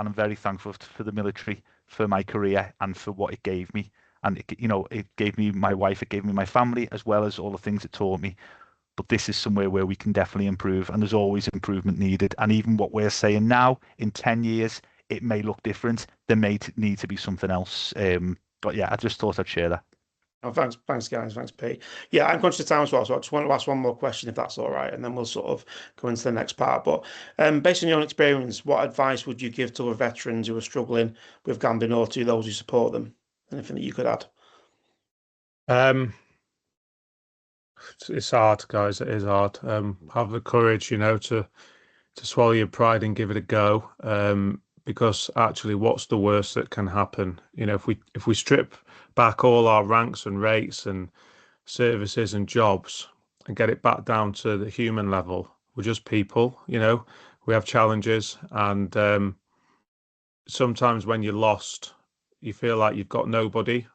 I'm very thankful for the military, for my career, and for what it gave me. And it gave me my wife, it gave me my family, as well as all the things it taught me. But this is somewhere where we can definitely improve, and there's always improvement needed. And even what we're saying now, in 10 years, it may look different. There may need to be something else. But yeah, I just thought I'd share that. Oh, thanks, guys. Thanks, Pete. Yeah, I'm conscious of time as well, so I just want to ask one more question, if that's all right, and then we'll sort of go into the next part. But based on your own experience, what advice would you give to other veterans who are struggling with gambling, or to those who support them? Anything that you could add? It's hard, guys. It is hard. Have the courage, to swallow your pride and give it a go. Because actually, what's the worst that can happen? If we strip back all our ranks and rates and services and jobs and get it back down to the human level, we're just people. We have challenges, and sometimes when you're lost, you feel like you've got nobody.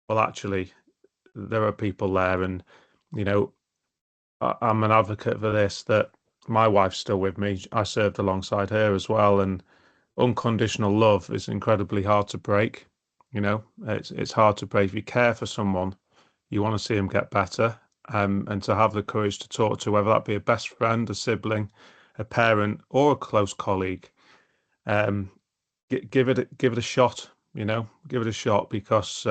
Well, actually, there are people there, and I'm an advocate for this, that my wife's still with me. I served alongside her as well, and unconditional love is incredibly hard to break. It's hard to break. If you care for someone, you want to see them get better, and to have the courage to talk to, whether that be a best friend, a sibling, a parent, or a close colleague. Give it a shot. Give it a shot, because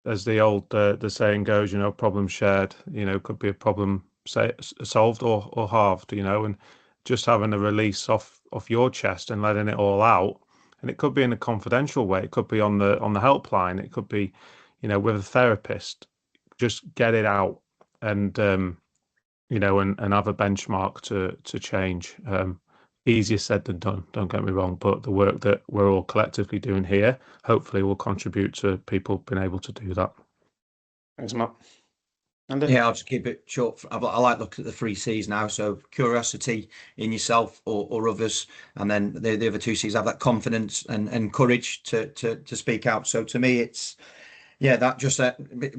as the old the saying goes, problem shared, could be a problem solved or halved, and just having a release off your chest and letting it all out. And it could be in a confidential way, it could be on the helpline, it could be, with a therapist. Just get it out, and and have a benchmark to change. Easier said than done, don't get me wrong, but the work that we're all collectively doing here hopefully will contribute to people being able to do that. Thanks, Matt. Andy? Yeah, I'll just keep it short. I like looking at the 3 C's now. So curiosity in yourself or others, and then the other 2 C's have that confidence and courage to speak out. So to me, it's that just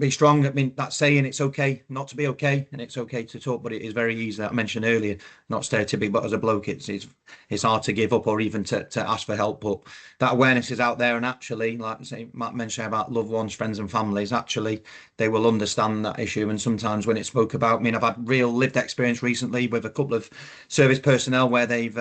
be strong. I mean, that saying, it's okay not to be okay, and it's okay to talk, but it is very easy. I mentioned earlier, not stereotypical, but as a bloke, it's hard to give up or even to ask for help. But that awareness is out there, and actually, like I say, Matt mentioned about loved ones, friends, and families. Actually, they will understand that issue. And sometimes when it's spoke about, I mean, I've had real lived experience recently with a couple of service personnel where they've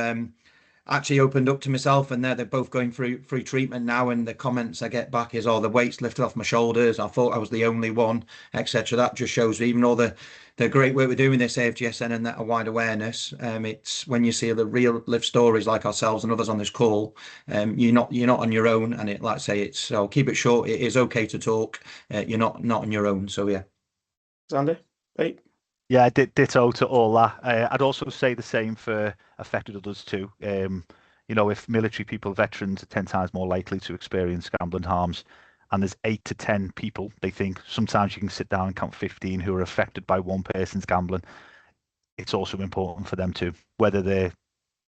actually opened up to myself, and they're both going through treatment now, and the comments I get back is, the weight's lifted off my shoulders, I thought I was the only one, etc. That just shows, even all the great work we're doing with this AFGSN and that wide awareness, it's when you see the real live stories like ourselves and others on this call, you're not on your own. And it, like I say, I'll keep it short, it is okay to talk, you're not on your own. So yeah. Andy? Pete? Yeah, ditto to all that. I'd also say the same for affected others too. If military people, veterans, are 10 times more likely to experience gambling harms, and there's 8 to 10 people, they think, sometimes you can sit down and count 15 who are affected by one person's gambling. It's also important for them too, whether their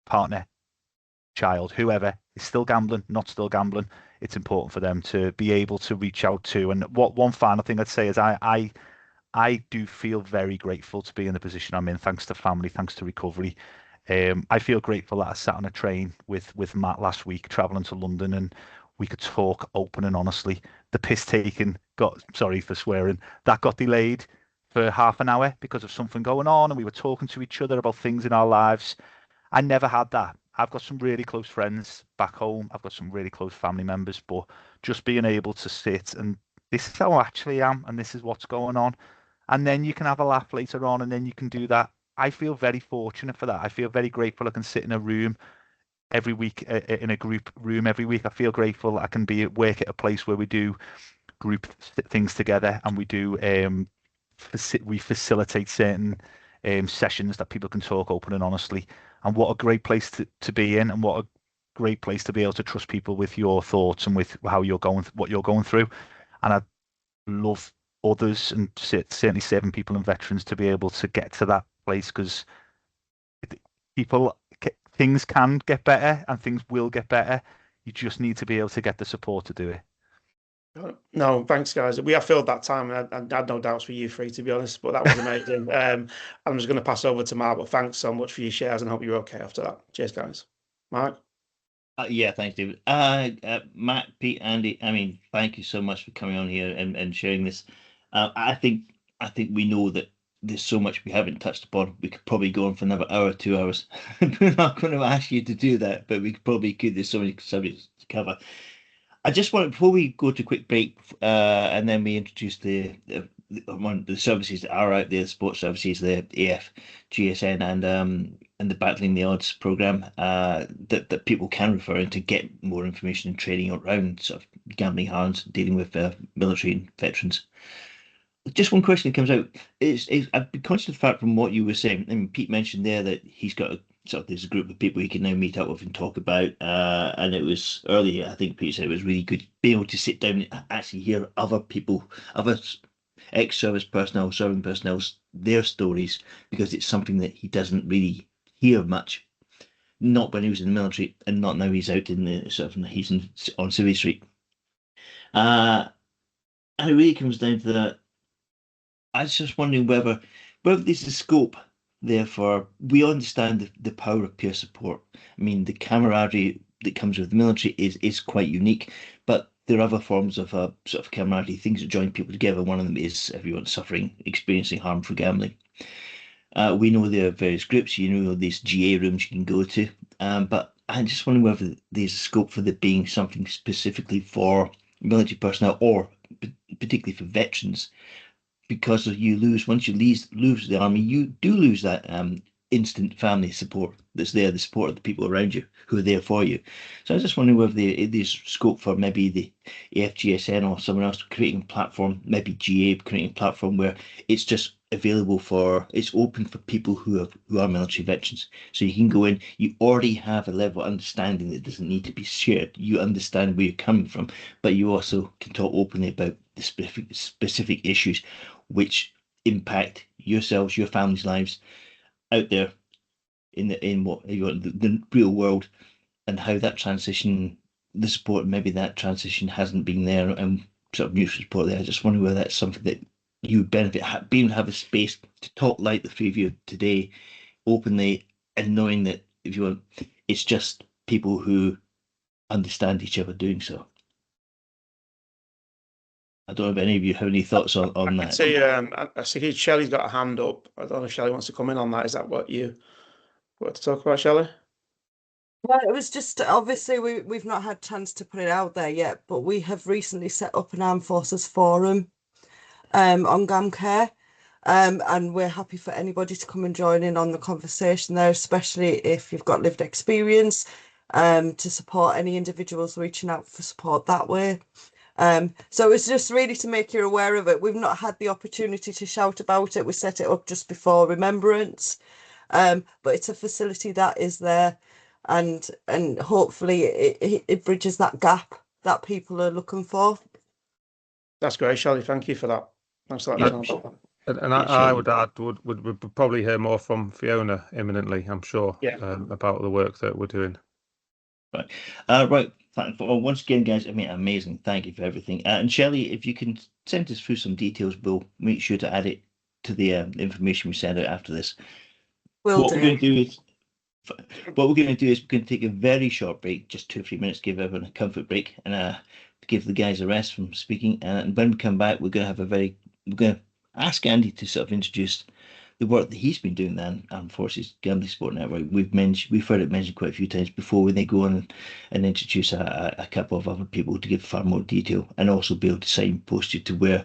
partner, child, whoever is still gambling, not still gambling, it's important for them to be able to reach out to. And one final thing I'd say is I do feel very grateful to be in the position I'm in, thanks to family, thanks to recovery. I feel grateful that I sat on a train with Matt last week, traveling to London, and we could talk open and honestly. The piss taking sorry for swearing, that got delayed for half an hour because of something going on, and we were talking to each other about things in our lives. I never had that I've got some really close friends back home. I've got some really close family members, but just being able to sit and this is how I actually am, and this is what's going on, and then you can have a laugh later on, and then you can do that. I feel very fortunate for that. I feel very grateful I can sit in a room every week, in a group room every week. I feel grateful I can be at work at a place where we do group things together, and we do we facilitate certain sessions that people can talk open and honestly. And what a great place to be in, and what a great place to be able to trust people with your thoughts and with how you're going, what you're going through. And I love others, and certainly serving people and veterans, to be able to get to that place, because people, things can get better and things will get better. You just need to be able to get the support to do it. No, thanks, guys. We have filled that time, and I had no doubts for you three, to be honest. But that was amazing. I'm just going to pass over to Mark. But thanks so much for your shares, and I hope you're okay after that. Cheers, guys. Mark. Yeah, thanks, David. Matt, Pete, Andy. I mean, thank you so much for coming on here and sharing this. I think we know that there's so much we haven't touched upon. We could probably go on for another hour, 2 hours. We're not going to ask you to do that, but we probably could. There's so many subjects to cover. I just want, before we go to a quick break, and then we introduce the services that are out there, the sports services, the AF, GSN, and the Battling the Odds program, that people can refer in to get more information and training around sort of gambling harms, dealing with military and veterans. Just one question that comes out is I've been conscious of the fact from what you were saying. I mean, Pete mentioned there that he's got there's a group of people he can now meet up with and talk about. And it was earlier, I think Pete said it was really good being able to sit down and actually hear other people, other ex-service personnel, serving personnel, their stories, because it's something that he doesn't really hear much. Not when he was in the military, and not now he's out in the he's on Civvy Street. And it really comes down to that. I was just wondering whether there's a scope there for, we understand the power of peer support. I mean, the camaraderie that comes with the military is quite unique, but there are other forms of sort of camaraderie, things that join people together. One of them is everyone suffering, experiencing harm for gambling. We know there are various groups, these GA rooms you can go to, but I just wonder whether there's a scope for there being something specifically for military personnel, or particularly for veterans, because you lose, once you lose the army, you do lose that instant family support that's there, the support of the people around you who are there for you. So I was just wondering whether there's scope for maybe the AFGSN or someone else creating a platform, maybe GA creating a platform where it's just available it's open for people who are military veterans. So you can go in, you already have a level of understanding that doesn't need to be shared. You understand where you're coming from, but you also can talk openly about the specific issues which impact yourselves, your family's lives out there in the real world, and how that transition, the support, maybe that transition hasn't been there, and sort of mutual support there. I just wonder whether that's something that you benefit, being have a space to talk like the three of you today, openly, and knowing that if you want, it's just people who understand each other doing so. I don't know if any of you have any thoughts on that. I see Shelley's got a hand up. I don't know if Shelley wants to come in on that. Is that what you want to talk about, Shelley? Well, it was just, obviously we've not had a chance to put it out there yet, but we have recently set up an Armed Forces forum on GAM care, and we're happy for anybody to come and join in on the conversation there, especially if you've got lived experience, to support any individuals reaching out for support that way. So it's just really to make you aware of it. We've not had the opportunity to shout about it. We set it up just before Remembrance, but it's a facility that is there, and hopefully it bridges that gap that people are looking for. That's great, Shelley. Thank you for that. Thanks for that. And I would add, would probably hear more from Fiona imminently, I'm sure, about the work that we're doing. Right. Right. Once again, guys, I mean, amazing. Thank you for everything. And Shelley, if you can send us through some details, we'll make sure to add it to the information we send out after this. What we're going to do is we're going to take a very short break, just 2 or 3 minutes, give everyone a comfort break, and give the guys a rest from speaking. And when we come back, we're going to ask Andy to sort of introduce the work that he's been doing then, Armed Forces Gambling Support Network, we've heard it mentioned quite a few times before when they go on and introduce a couple of other people to give far more detail and also be able to signpost you to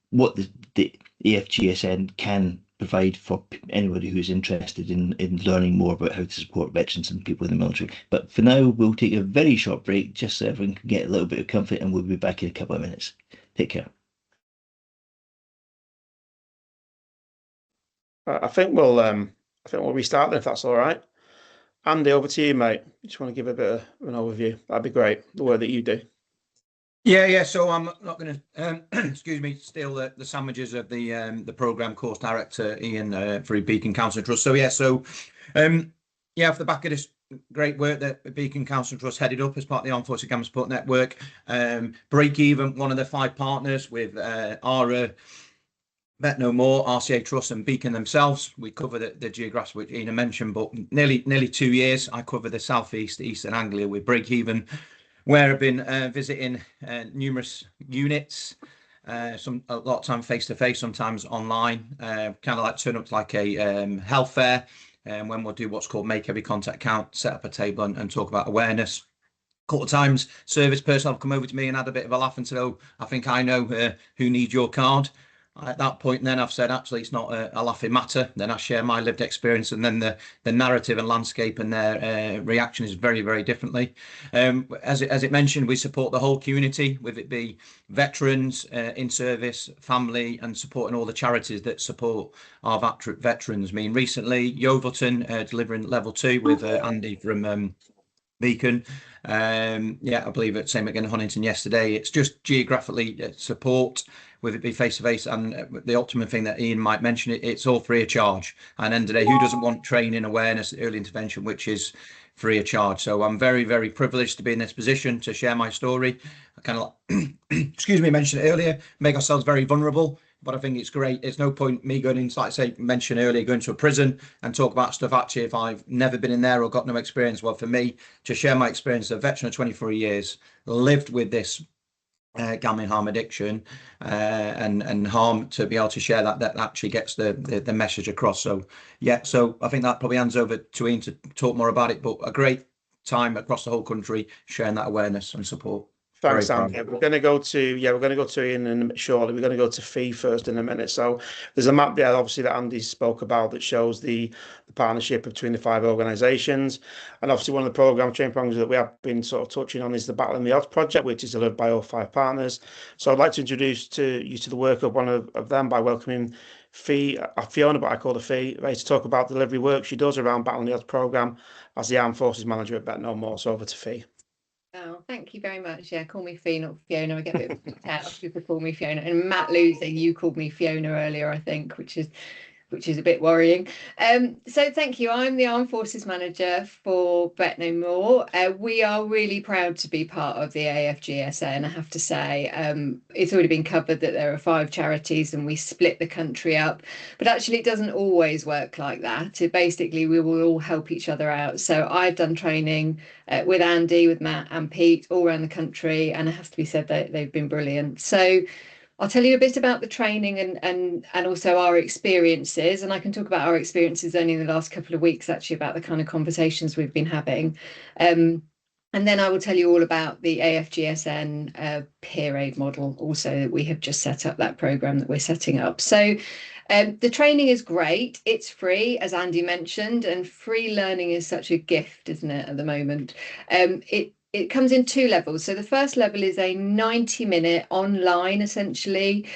what the AFGSN can provide for anybody who's interested in learning more about how to support veterans and people in the military. But for now, we'll take a very short break just so everyone can get a little bit of comfort, and we'll be back in a couple of minutes. Take care. I think we'll restart then, if that's all right. Andy, over to you, mate. You just want to give a bit of an overview? That'd be great. The work that you do. Yeah. So I'm not going to, excuse me, steal the sandwiches of the program course director Ian for Beacon Council Trust. So off the back of this great work that Beacon Council Trust headed up as part of the Armed Forces Gambling Support Network, Break Even, one of the 5 partners with our Bet No More, RCA Trust and Beacon themselves. We cover the geographic, which Ian mentioned, but nearly 2 years I cover the southeast, Eastern Anglia with Break Even, where I've been visiting numerous units, a lot of time face to face, sometimes online, kind of like turn up to like a health fair, and when we'll do what's called make every contact count, set up a table and talk about awareness. A couple of times service personnel have come over to me and had a bit of a laugh and said, "Oh, I think I know who needs your card." At that point, then I've said, actually, it's not a laughing matter. Then I share my lived experience, and then the narrative and landscape and their reaction is very, very differently. As it mentioned, we support the whole community, whether it be veterans, in service, family, and supporting all the charities that support our veterans. I mean, recently, Yeovilton delivering level 2 with Andy from Beacon. I believe at St. McGinn Huntington yesterday. It's just geographically support, whether it be face to face, and the ultimate thing that Ian might mention, it's all free of charge. And end of the day, who doesn't want training, awareness, early intervention, which is free of charge? So I'm very, very privileged to be in this position to share my story. I kind of excuse me, mentioned it earlier, make ourselves very vulnerable. But I think it's great. There's no point me going into, like I say, mentioned earlier, going to a prison and talk about stuff actually if I've never been in there or got no experience. Well, for me, to share my experience, a veteran of 24 years, lived with this gambling harm addiction and harm, to be able to share that actually gets the message across. So I think that probably hands over to Ian to talk more about it, but a great time across the whole country sharing that awareness and support. Thanks, Andy. We're going to go to Ian in a minute shortly. We're going to go to Fee first in a minute. So there's a map there, obviously, that Andy spoke about that shows the partnership between the 5 organisations. And obviously one of the training programs that we have been sort of touching on is the Battling the Odds project, which is delivered by all 5 partners. So I'd like to introduce you to the work of one of them by welcoming Fiona, but I call her Fee, ready to talk about delivery work she does around Battling the Odds programme as the Armed Forces Manager at Bet No More. So over to Fee. Oh, thank you very much. Yeah, call me Fee, not Fiona. I get a bit freaked out if people call me Fiona. And Matt Losing, you called me Fiona earlier, I think, which is a bit worrying. So thank you. I'm the Armed Forces Manager for Bet No More. We are really proud to be part of the AFGSN, I have to say. It's already been covered that there are 5 charities and we split the country up, but actually it doesn't always work like that. Basically, we will all help each other out. So I've done training with Andy, with Matt and Pete all around the country, and it has to be said that they've been brilliant. So I'll tell you a bit about the training and also our experiences, and I can talk about our experiences only in the last couple of weeks, actually, about the kind of conversations we've been having. And then I will tell you all about the AFGSN peer aid model also, that we have just set up, that programme that we're setting up. So the training is great. It's free, as Andy mentioned, and free learning is such a gift, isn't it, at the moment? It comes in 2 levels. So the first level is a 90-minute online, essentially,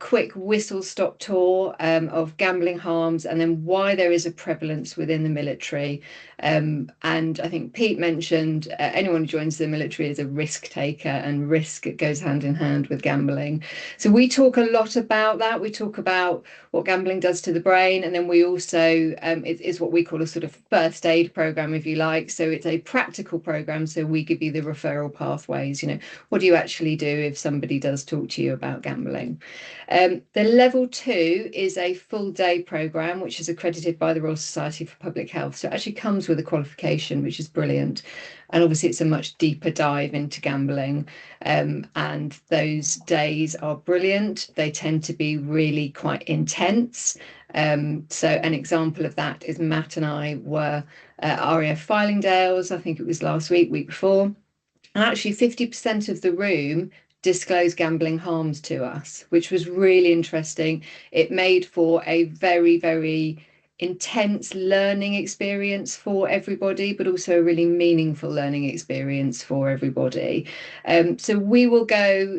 quick whistle-stop tour of gambling harms and then why there is a prevalence within the military. And I think Pete mentioned anyone who joins the military is a risk taker, and risk goes hand in hand with gambling. So we talk a lot about that. We talk about what gambling does to the brain, and then we also, it's what we call a sort of first aid program, if you like. So it's a practical program. So we give you the referral pathways. What do you actually do if somebody does talk to you about gambling? The level 2 is a full day program, which is accredited by the Royal Society for Public Health. So it actually comes with a qualification, which is brilliant. And obviously it's a much deeper dive into gambling. And those days are brilliant. They tend to be really quite intense. So an example of that is Matt and I were at RAF Fylingdales, I think it was last week before. And actually 50% of the room disclosed gambling harms to us, which was really interesting. It made for a very, very intense learning experience for everybody, but also a really meaningful learning experience for everybody. So we will go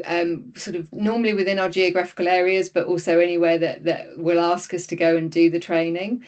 sort of normally within our geographical areas, but also anywhere that will ask us to go and do the training.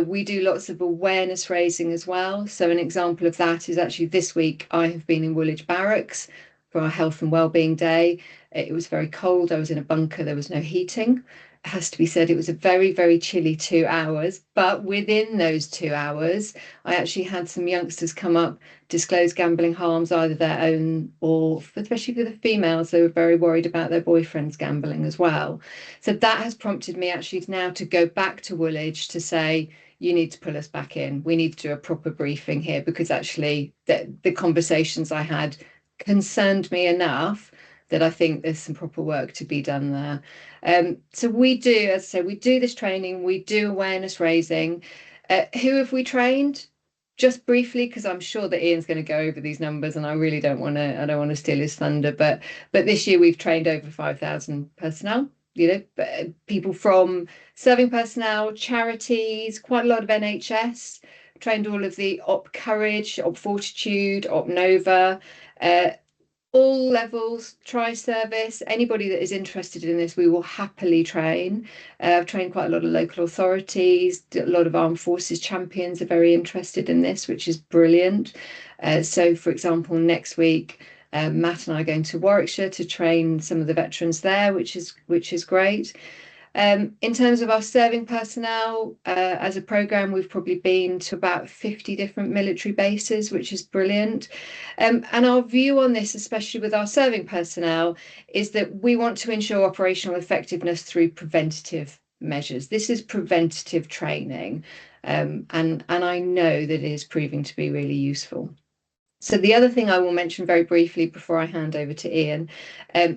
We do lots of awareness raising as well. So an example of that is actually this week I have been in Woolwich Barracks for our Health and Wellbeing Day. It was very cold. I was in a bunker. There was no heating. It has to be said, it was a very, very chilly 2 hours. But within those 2 hours, I actually had some youngsters come up, disclose gambling harms, either their own or, especially for the females, they were very worried about their boyfriends gambling as well. So that has prompted me actually now to go back to Woolwich to say, you need to pull us back in. We need to do a proper briefing here, because actually the conversations I had concerned me enough that I think there's some proper work to be done there. So we do, as I say, we do this training, we do awareness raising. Who have we trained? Just briefly, because I'm sure that Ian's going to go over these numbers, and I really don't want to steal his thunder. But this year we've trained over 5,000 personnel. People from serving personnel, charities, quite a lot of NHS. Trained all of the Op Courage, Op Fortitude, Op Nova. All levels, tri-service, anybody that is interested in this, we will happily train. I've trained quite a lot of local authorities, a lot of armed forces champions are very interested in this, which is brilliant. So, for example, next week, Matt and I are going to Warwickshire to train some of the veterans there, which is great. In terms of our serving personnel, as a programme, we've probably been to about 50 different military bases, which is brilliant. And our view on this, especially with our serving personnel, is that we want to ensure operational effectiveness through preventative measures. This is preventative training, and I know that it is proving to be really useful. So the other thing I will mention very briefly before I hand over to Ian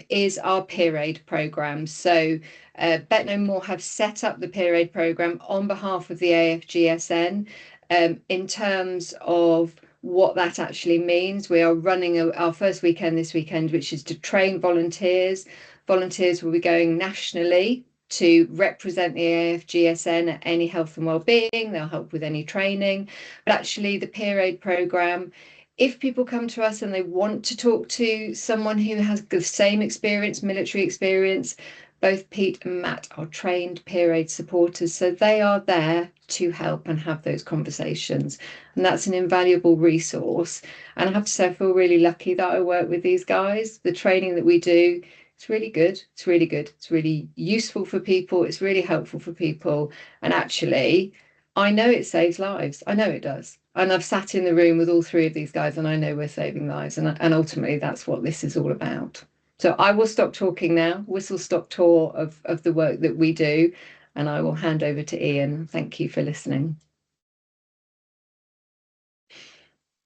is our peer aid programme. So Bet No More have set up the peer aid programme on behalf of the AFGSN. In terms of what that actually means, we are running our first weekend this weekend, which is to train volunteers. Volunteers will be going nationally to represent the AFGSN at any health and wellbeing. They'll help with any training. But actually the peer aid programme, if people come to us and they want to talk to someone who has the same experience, military experience, both Pete and Matt are trained peer aid supporters, so they are there to help and have those conversations. And that's an invaluable resource. And I have to say, I feel really lucky that I work with these guys. The training that we do, it's really good. It's really good. It's really useful for people. It's really helpful for people. And actually, I know it saves lives. I know it does. And I've sat in the room with all three of these guys, and I know we're saving lives. And ultimately, that's what this is all about. So I will stop talking now, whistle stop tour of the work that we do, and I will hand over to Ian. Thank you for listening.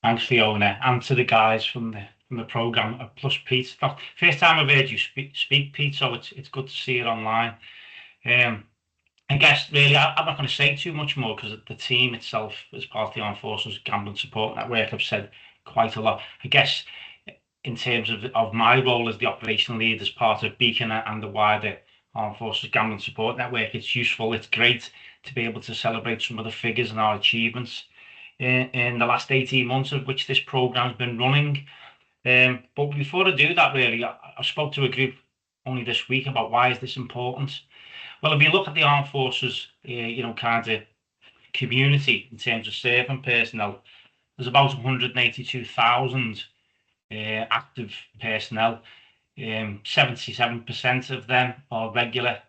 Thanks, Fiona, and to the guys from the programme, plus Pete. First time I've heard you speak, Pete, so it's good to see it online. I guess really I'm not going to say too much more, because the team itself, as part of the Armed Forces Gambling Support Network, have said quite a lot. I guess in terms of my role as the operational lead as part of Beacon and the wider Armed Forces Gambling Support Network, it's useful, it's great to be able to celebrate some of the figures and our achievements in the last 18 months of which this programme has been running. But before I do that, really, I spoke to a group only this week about why is this important. Well, if you look at the Armed Forces, kind of community in terms of serving personnel, there's about 182,000 active personnel. 77% of them are regular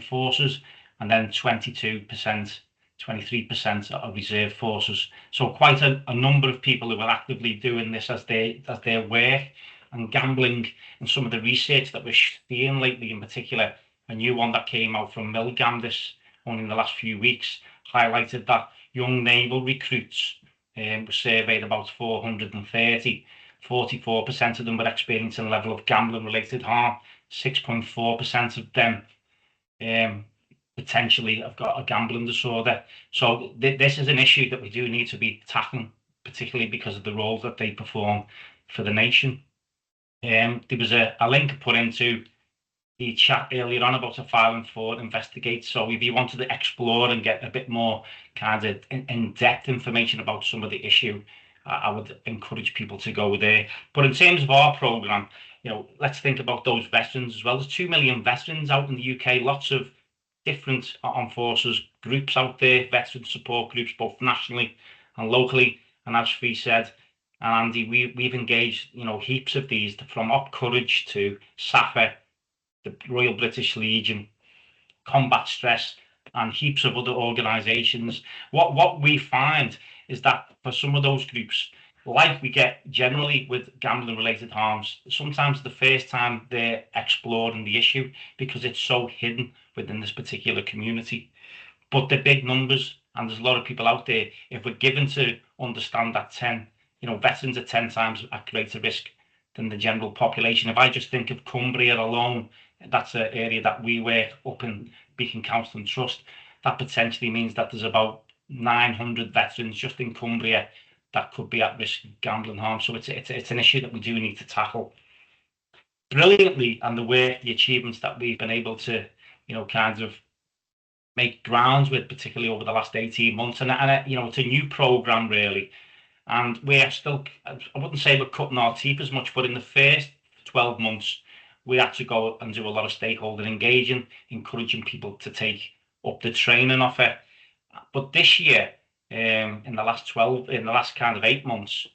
forces, and then 22% 23% are reserve forces. So quite a number of people who are actively doing this as their work. And gambling, and some of the research that we're seeing lately, in particular, a new one that came out from Milgam only in the last few weeks, highlighted that young naval recruits were surveyed about 430. 44% of them were experiencing a level of gambling-related harm. 6.4% of them potentially have got a gambling disorder. So this is an issue that we do need to be tackling, particularly because of the roles that they perform for the nation. There was a link put into the chat earlier on about a filing for investigate. So if you wanted to explore and get a bit more kind of in-depth information about some of the issue, I would encourage people to go there. But in terms of our programme, let's think about those veterans as well. There's 2 million veterans out in the UK, lots of different armed forces groups out there, veteran support groups, both nationally and locally. And as Fee said, and Andy, we've engaged, heaps of these, from Op Courage to SAFA, the Royal British Legion, Combat Stress, and heaps of other organisations. What we find is that for some of those groups, like we get generally with gambling-related harms, sometimes the first time they're exploring the issue because it's so hidden within this particular community. But the big numbers, and there's a lot of people out there, if we're given to understand that veterans are 10 times at greater risk than the general population. If I just think of Cumbria alone, that's an area that we work up in Beacon Council and Trust. That potentially means that there's about 900 veterans just in Cumbria that could be at risk of gambling harm. So it's an issue that we do need to tackle brilliantly, and the achievements that we've been able to, kind of make grounds with, particularly over the last 18 months. And it's a new programme really. And we're still, I wouldn't say we're cutting our teeth as much, but in the first 12 months, we had to go and do a lot of stakeholder engaging, encouraging people to take up the training offer. But this year, in the last kind of 8 months,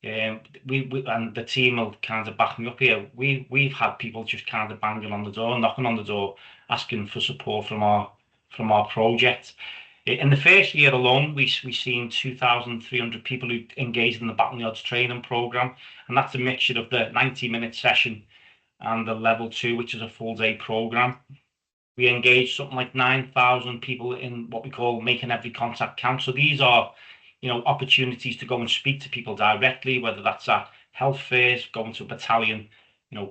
we and the team will kind of back me up here. We've had people just kind of banging on the door, knocking on the door, asking for support from our project. In the first year alone, we've seen 2,300 people who engaged in the Battle Yards training programme, and that's a mixture of the 90-minute session and the level 2, which is a full-day programme. We engaged something like 9,000 people in what we call making every contact count. So these are, opportunities to go and speak to people directly, whether that's at health fairs, going to a battalion,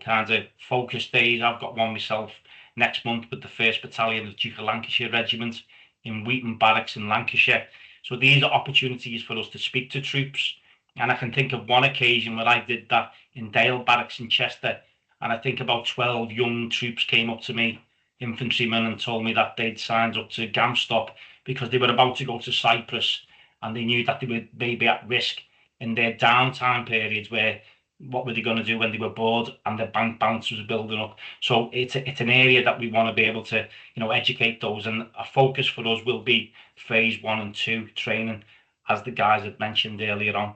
kind of focus days. I've got one myself next month with the 1st Battalion of Duke of Lancashire Regiment in Wheaton Barracks in Lancashire. So these are opportunities for us to speak to troops. And I can think of one occasion where I did that in Dale Barracks in Chester, and I think about 12 young troops came up to me, infantrymen, and told me that they'd signed up to GAMSTOP because they were about to go to Cyprus, and they knew that they were maybe at risk in their downtime periods, where what were they going to do when they were bored and their bank balance was building up. So it's an area that we want to be able to educate those, and a focus for us will be phase 1 and 2 training, as the guys had mentioned earlier on.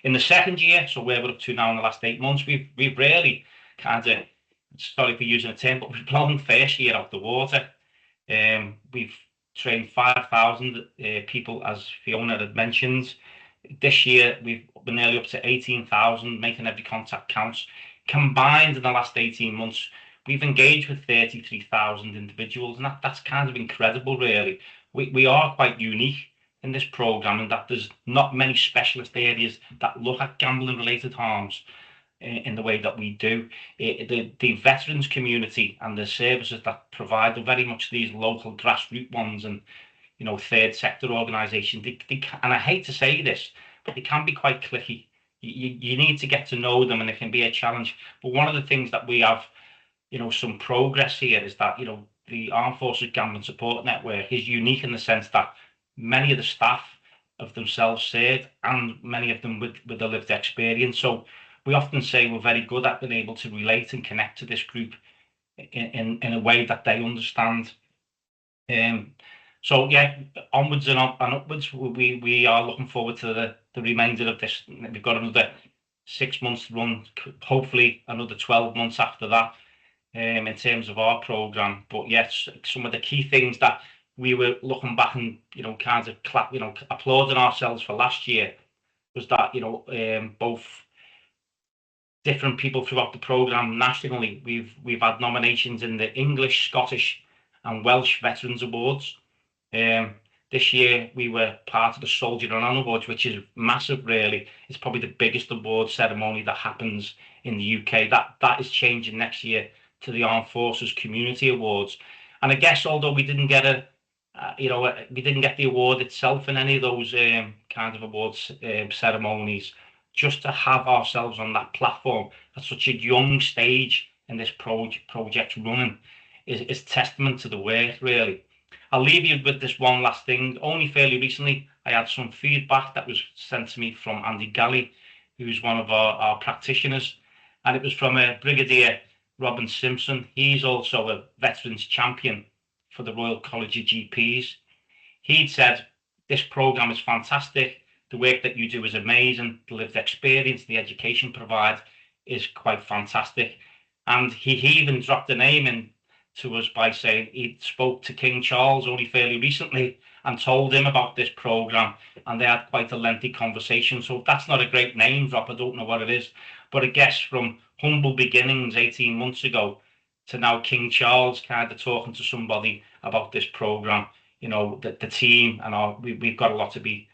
In the second year, so where we're up to now in the last 8 months, we've really kind of, sorry for using a term, but we've blown first year out the water. We've trained 5,000 people, as Fiona had mentioned. This year, we've been nearly up to 18,000, making every contact counts. Combined in the last 18 months, we've engaged with 33,000 individuals, and that's kind of incredible, really. We are quite unique in this programme in that there's not many specialist areas that look at gambling-related harms in the way that we do. The veterans community and the services that provide are very much these local grassroots ones, and third sector organisations. And I hate to say this, but they can be quite cliquey. You need to get to know them, and it can be a challenge. But one of the things that we have, some progress here is that the Armed Forces Gambling Support Network is unique in the sense that many of the staff of themselves served, and many of them with a lived experience. So we often say we're very good at being able to relate and connect to this group in a way that they understand. So yeah, onwards and upwards. We are looking forward to the remainder of this. We've got another 6 months to run, hopefully another 12 months after that, in terms of our programme. But yes, some of the key things that we were looking back and, kind of applauding ourselves for last year, was that, both different people throughout the programme nationally, we've had nominations in the English, Scottish and Welsh Veterans Awards. This year we were part of the Soldier and Honour Awards, which is massive, really. It's probably the biggest award ceremony that happens in the UK. That is changing next year to the Armed Forces Community Awards. And I guess although we didn't get we didn't get the award itself in any of those kind of awards ceremonies, just to have ourselves on that platform at such a young stage in this project running is testament to the work, really. I'll leave you with this one last thing. Only fairly recently, I had some feedback that was sent to me from Andy Galley, who's one of our practitioners, and it was from Brigadier Robin Simpson. He's also a veterans champion for the Royal College of GPs. He'd said, this programme is fantastic. The work that you do is amazing. The lived experience, the education provided is quite fantastic. And he even dropped a name in to us by saying he spoke to King Charles only fairly recently and told him about this programme, and they had quite a lengthy conversation. So if that's not a great name drop, I don't know what it is. But I guess from humble beginnings 18 months ago to now King Charles kind of talking to somebody about this programme, the team and we've got a lot to be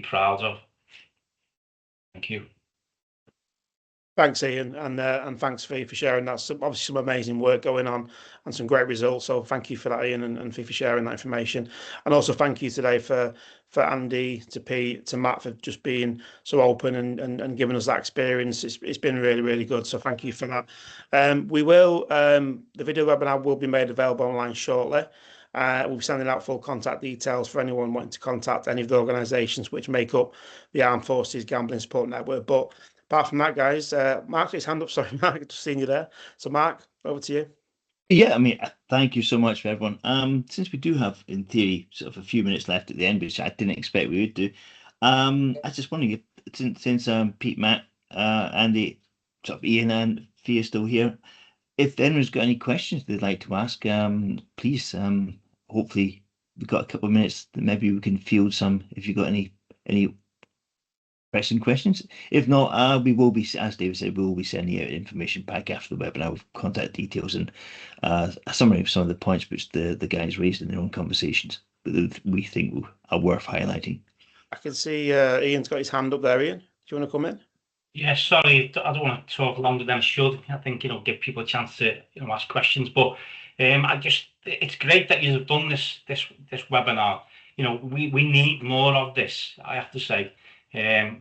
proud of. Thank you. Thanks, Ian, and thanks for sharing that. Obviously some amazing work going on and some great results. So thank you for that, Ian, and for sharing that information. And also thank you today for Andy, to Pete, to Matt, for just being so open and giving us that experience. It's been really, really good. So thank you for that. The video webinar will be made available online shortly. We'll be sending out full contact details for anyone wanting to contact any of the organisations which make up the Armed Forces Gambling Support Network. But apart from that, guys, Mark's his hand up. Sorry, Mark, just seeing you there. So, Mark, over to you. Yeah, I mean, thank you so much for everyone. Since we do have, in theory, sort of a few minutes left at the end, which I didn't expect we would do, I was just wondering if, since Pete, Matt, Andy, sort of Ian and Fee are still here, if anyone's got any questions they'd like to ask, please, hopefully we've got a couple of minutes that maybe we can field some if you've got any pressing questions. If not, we will be, as David said, we will be sending you information back after the webinar with contact details and a summary of some of the points which the guys raised in their own conversations that we think are worth highlighting. I can see Ian's got his hand up there. Ian, do you want to come in? Yeah, sorry, I don't want to talk longer than I should. I think, give people a chance to, ask questions. But it's great that you've done this webinar. We need more of this, I have to say,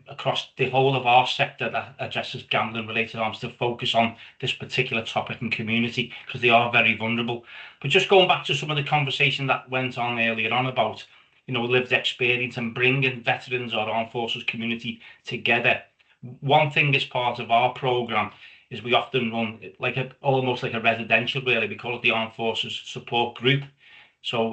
across the whole of our sector that addresses gambling-related harms, to focus on this particular topic and community, because they are very vulnerable. But just going back to some of the conversation that went on earlier on about, lived experience and bringing veterans or armed forces community together. One thing as part of our programme is we often run almost like a residential, really. We call it the Armed Forces Support Group. So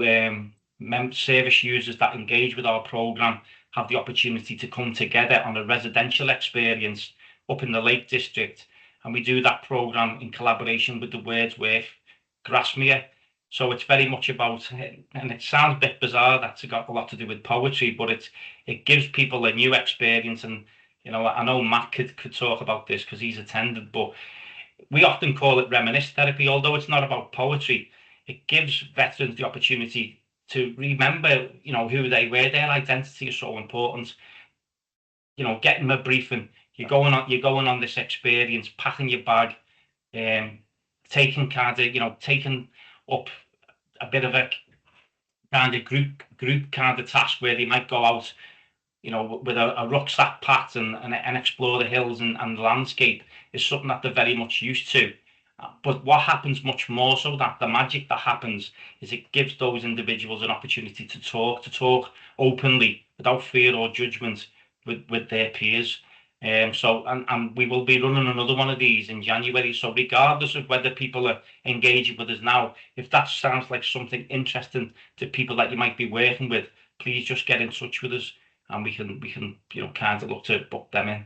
service users that engage with our programme have the opportunity to come together on a residential experience up in the Lake District. And we do that programme in collaboration with the Wordsworth Grasmere. So it's very much about, and it sounds a bit bizarre, that's got a lot to do with poetry, but it gives people a new experience. And I know Matt could talk about this because he's attended, but we often call it reminisce therapy. Although it's not about poetry, it gives veterans the opportunity to remember, who they were. Their identity is so important. Getting them a briefing. You're going on this experience, packing your bag, taking up a bit of a kind of group kind of task where they might go out, with a rucksack packed and explore the hills and the landscape, is something that they're very much used to. But what happens much more so, that the magic that happens, is it gives those individuals an opportunity to talk openly without fear or judgment with their peers. And we will be running another one of these in January. So regardless of whether people are engaging with us now, if that sounds like something interesting to people that you might be working with, please just get in touch with us and we can kind of look to book them in.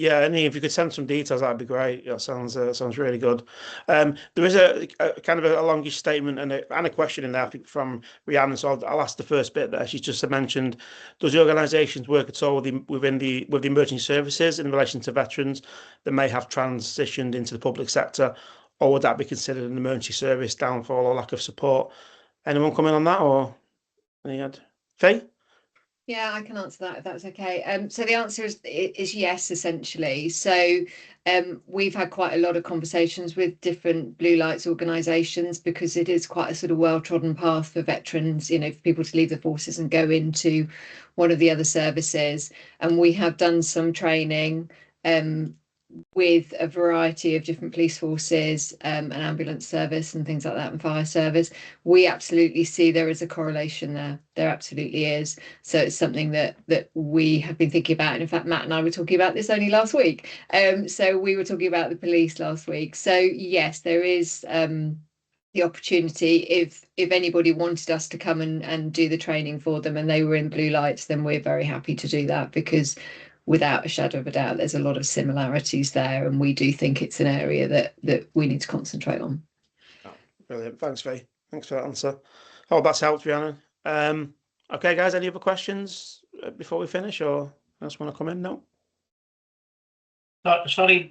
Yeah, and if you could send some details, that'd be great. That sounds really good. There is a kind of a longish statement and a question in there, I think, from Rhiannon. So I'll ask the first bit there. She's just mentioned, does the organisations work at all with the emergency services in relation to veterans that may have transitioned into the public sector, or would that be considered an emergency service downfall or lack of support? Anyone come in on that, or any Faye? Yeah, I can answer that if that's okay. So the answer is yes, essentially. So we've had quite a lot of conversations with different blue lights organisations, because it is quite a sort of well-trodden path for veterans, you know, for people to leave the forces and go into one of the other services. And we have done some training with a variety of different police forces, an ambulance service and things like that, and fire service. We absolutely see there is a correlation there. There absolutely is. So it's something that we have been thinking about. And in fact, Matt and I were talking about this only last week. So we were talking about the police last week. So yes, there is the opportunity. If anybody wanted us to come and do the training for them and they were in blue lights, then we're very happy to do that, because without a shadow of a doubt, there's a lot of similarities there, and we do think it's an area that we need to concentrate on. Oh, brilliant. Thanks, Faye. Thanks for that answer. Oh, that's helped, Rhiannon. Okay, guys, any other questions before we finish, or else want to come in? No? Sorry,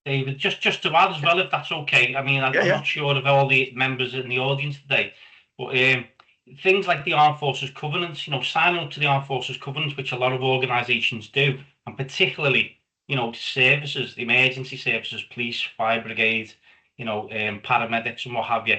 David, just to add as well, if that's okay. I mean, I'm not sure of all the members in the audience today, but things like the Armed Forces Covenants, you know, signing up to the Armed Forces Covenants, which a lot of organisations do, and particularly, you know, services, the emergency services, police, fire brigade, you know, paramedics and what have you,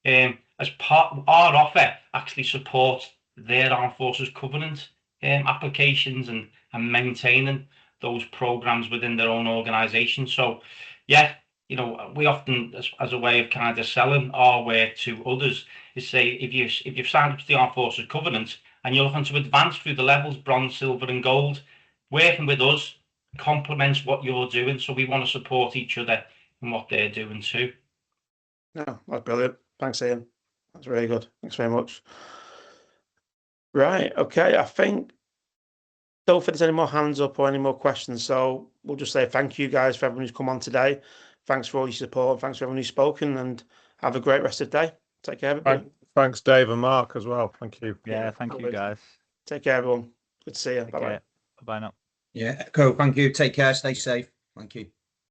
as part our offer actually supports their Armed Forces Covenant applications and maintaining those programs within their own organisation. So, yeah, you know, we often, as a way of kind of selling our work to others, is say, if you've signed up to the Armed Forces Covenant and you're looking to advance through the levels, bronze, silver and gold, working with us complements what you're doing. So we want to support each other in what they're doing too. No, that's brilliant. Thanks, Ian. That's really good. Thanks very much. Right, okay, I think, don't think there's any more hands up or any more questions, so we'll just say thank you guys for everyone who's come on today. Thanks for all your support. Thanks for everyone who's spoken, and have a great rest of the day. Take care, everybody. Thanks, Dave and Mark, as well. Thank you. Yeah, thank you, guys. Take care, everyone. Good to see you. Bye-bye now. Yeah, cool. Thank you. Take care. Stay safe. Thank you.